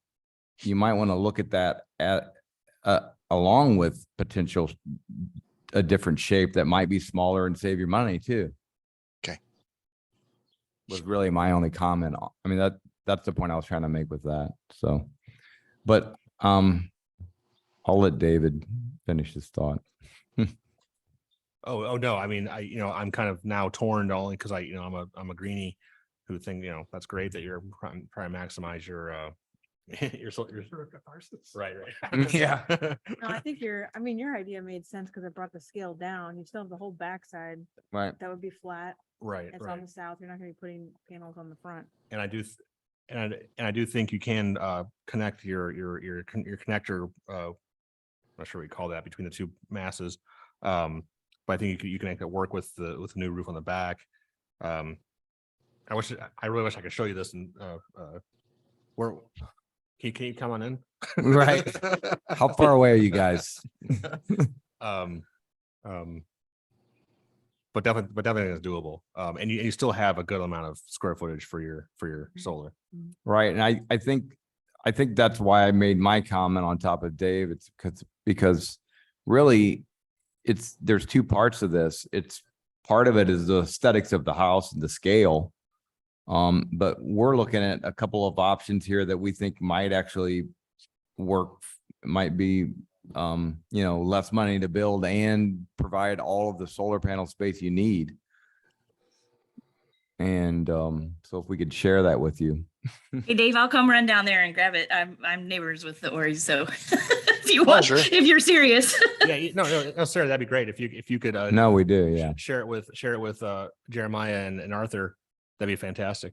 S3: to look at that along with a different shape that might be smaller and save your money too.
S13: Okay.
S3: Was really my only comment. I mean, that's the point I was trying to make with that. So, but I'll let David finish his thought.
S1: Oh, no, I mean, I'm kind of now torn only because I'm a greenie who think, that's great that you're trying to maximize your
S5: Catharsis.
S1: right.
S3: Yeah.
S6: No, I think your idea made sense because it brought the scale down. You still have the whole backside
S3: Right.
S6: that would be flat.
S1: Right,
S6: It's on the south. You're not gonna be putting panels on the front.
S1: And I do, I do think you can connect your connector. I'm not sure what you call that between the two masses. But I think you can make it work with the new roof on the back. I really wish I could show you this and where can you come on in?
S3: Right. How far away are you guys?
S1: But definitely it's doable. And you still have a good amount of square footage for your solar.
S3: Right. And I think that's why I made my comment on top of Dave. It's because really there's two parts of this. It's part of it is the aesthetics of the house and the scale. But we're looking at a couple of options here that we think might actually work, might be less money to build and provide all of the solar panel space you need. And so if we could share that with you.
S14: Hey, Dave, I'll come run down there and grab it. I'm neighbors with the Ories, so if you want,
S13: sure.
S14: if you're serious.
S1: Yeah, no, Sarah, that'd be great if you could.
S3: No, we do. Yeah.
S1: Share it with Jeremiah and Arthur. That'd be fantastic.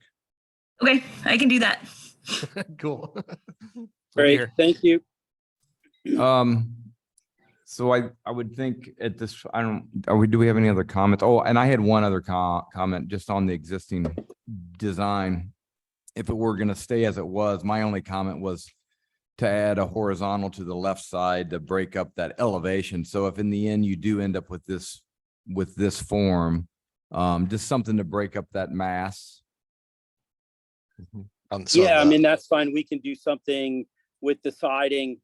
S14: Okay, I can do that.
S1: Cool.
S12: Great, thank you.
S3: So I would think at this, I don't, do we have any other comments? Oh, and I had one other comment just on the existing design. If it were gonna stay as it was, my only comment was to add a horizontal to the left side to break up that elevation. So if in the end you do end up with this form, just something to break up that mass.
S13: So
S12: Yeah, I
S13: the-
S12: mean, that's fine. We can do something with the siding.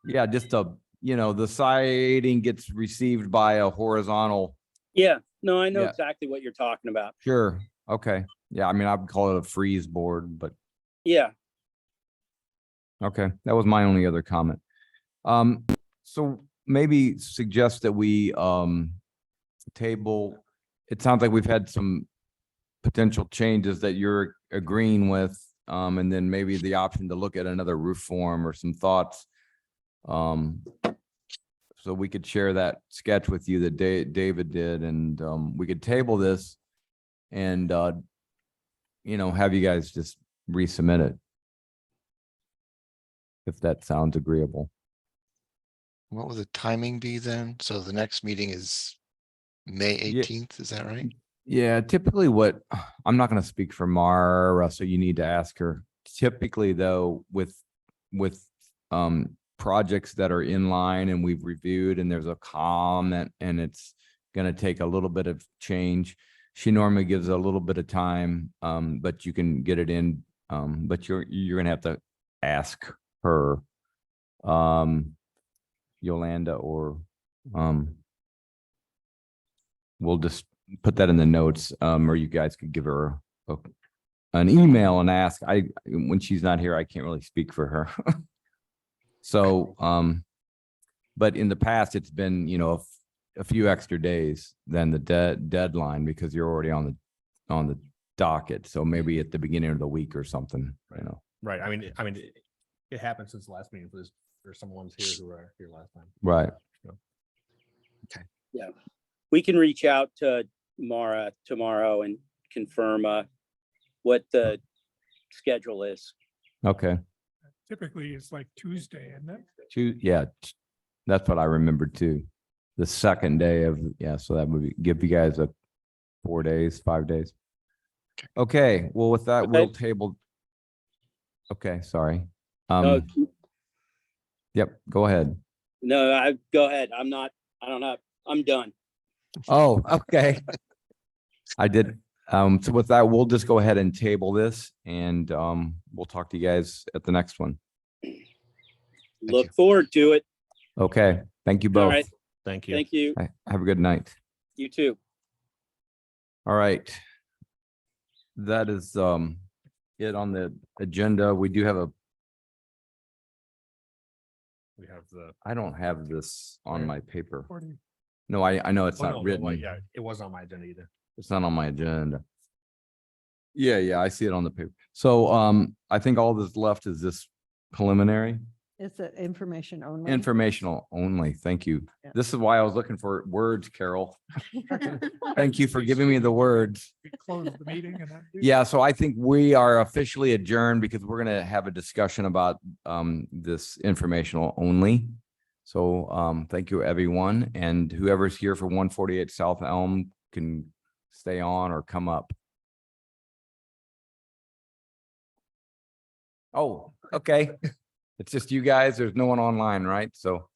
S3: Yeah, just the siding gets received by a horizontal.
S12: Yeah, no, I know
S3: Yeah.
S12: exactly what you're talking about.
S3: Sure. Okay. Yeah, I mean, I would call it a freeze board, but
S12: Yeah,
S3: okay, that was my only other comment. So maybe suggest that we table, it sounds like we've had some potential changes that you're agreeing with, and then maybe the option to look at another roof form or some thoughts. So we could share that sketch with you that David did, and we could table this and have you guys just resubmit it. If that sounds agreeable.
S13: What will the timing be then? So the next meeting is May
S3: Yeah.
S13: 18th, is that right?
S3: Yeah, typically I'm not gonna speak for Mara, so you need to ask her. Typically, though, with projects that are in line and we've reviewed and there's a comment and it's gonna take a little bit of change, she normally gives a little bit of time, but you can get it in, but you're gonna have to ask her, Yolanda, or we'll just put that in the notes, or you guys could give her an email and ask. When she's not here, I can't really speak for her. So, but in the past, it's been, a few extra days than the deadline because you're already on the docket. So maybe at the beginning of the week or something,
S1: Right. I mean, it happened since the last meeting. There's someone's here who were here last time.
S3: Right.
S12: we can reach out to Mara tomorrow and confirm what the schedule is.
S3: Okay.
S5: Typically, it's like Tuesday, isn't it?
S3: That's what I remembered too. The second day of, so that would give you guys 4 days, 5 days. Okay, well, with that, we'll table. Okay, sorry.
S12: No,
S3: Yep, go ahead.
S12: no, go ahead. I'm done.
S3: Oh, okay. I did. So with that, we'll just go ahead and table this and we'll talk to you guys at the next one.
S12: Look forward to it.
S3: Okay, thank you
S12: All
S3: both.
S12: right.
S1: Thank you.
S12: Thank you.
S3: Have a good night.
S12: You too.
S3: All right. That is it on the agenda. We do have
S1: We have the.
S3: I don't have this on
S1: Where?
S3: my paper.
S5: 40.
S3: No, I know it's
S1: Oh,
S3: not
S1: no, no,
S3: written.
S1: Yeah, it wasn't on my agenda either.
S3: It's not on my agenda. Yeah, I see it on the paper. So I think all that's left is this preliminary.
S4: It's information only.
S3: Informational only. Thank you.
S4: Yeah.
S3: This is why I was looking for words, Carol. Thank you for giving me the words.
S5: We close the meeting and that.
S3: Yeah, so I think we are officially adjourned because we're gonna have a discussion about this informational only. So thank you, everyone, and whoever's here for 148 South Elm can stay on or come up. Oh, okay. It's just you guys. There's no one online, right? So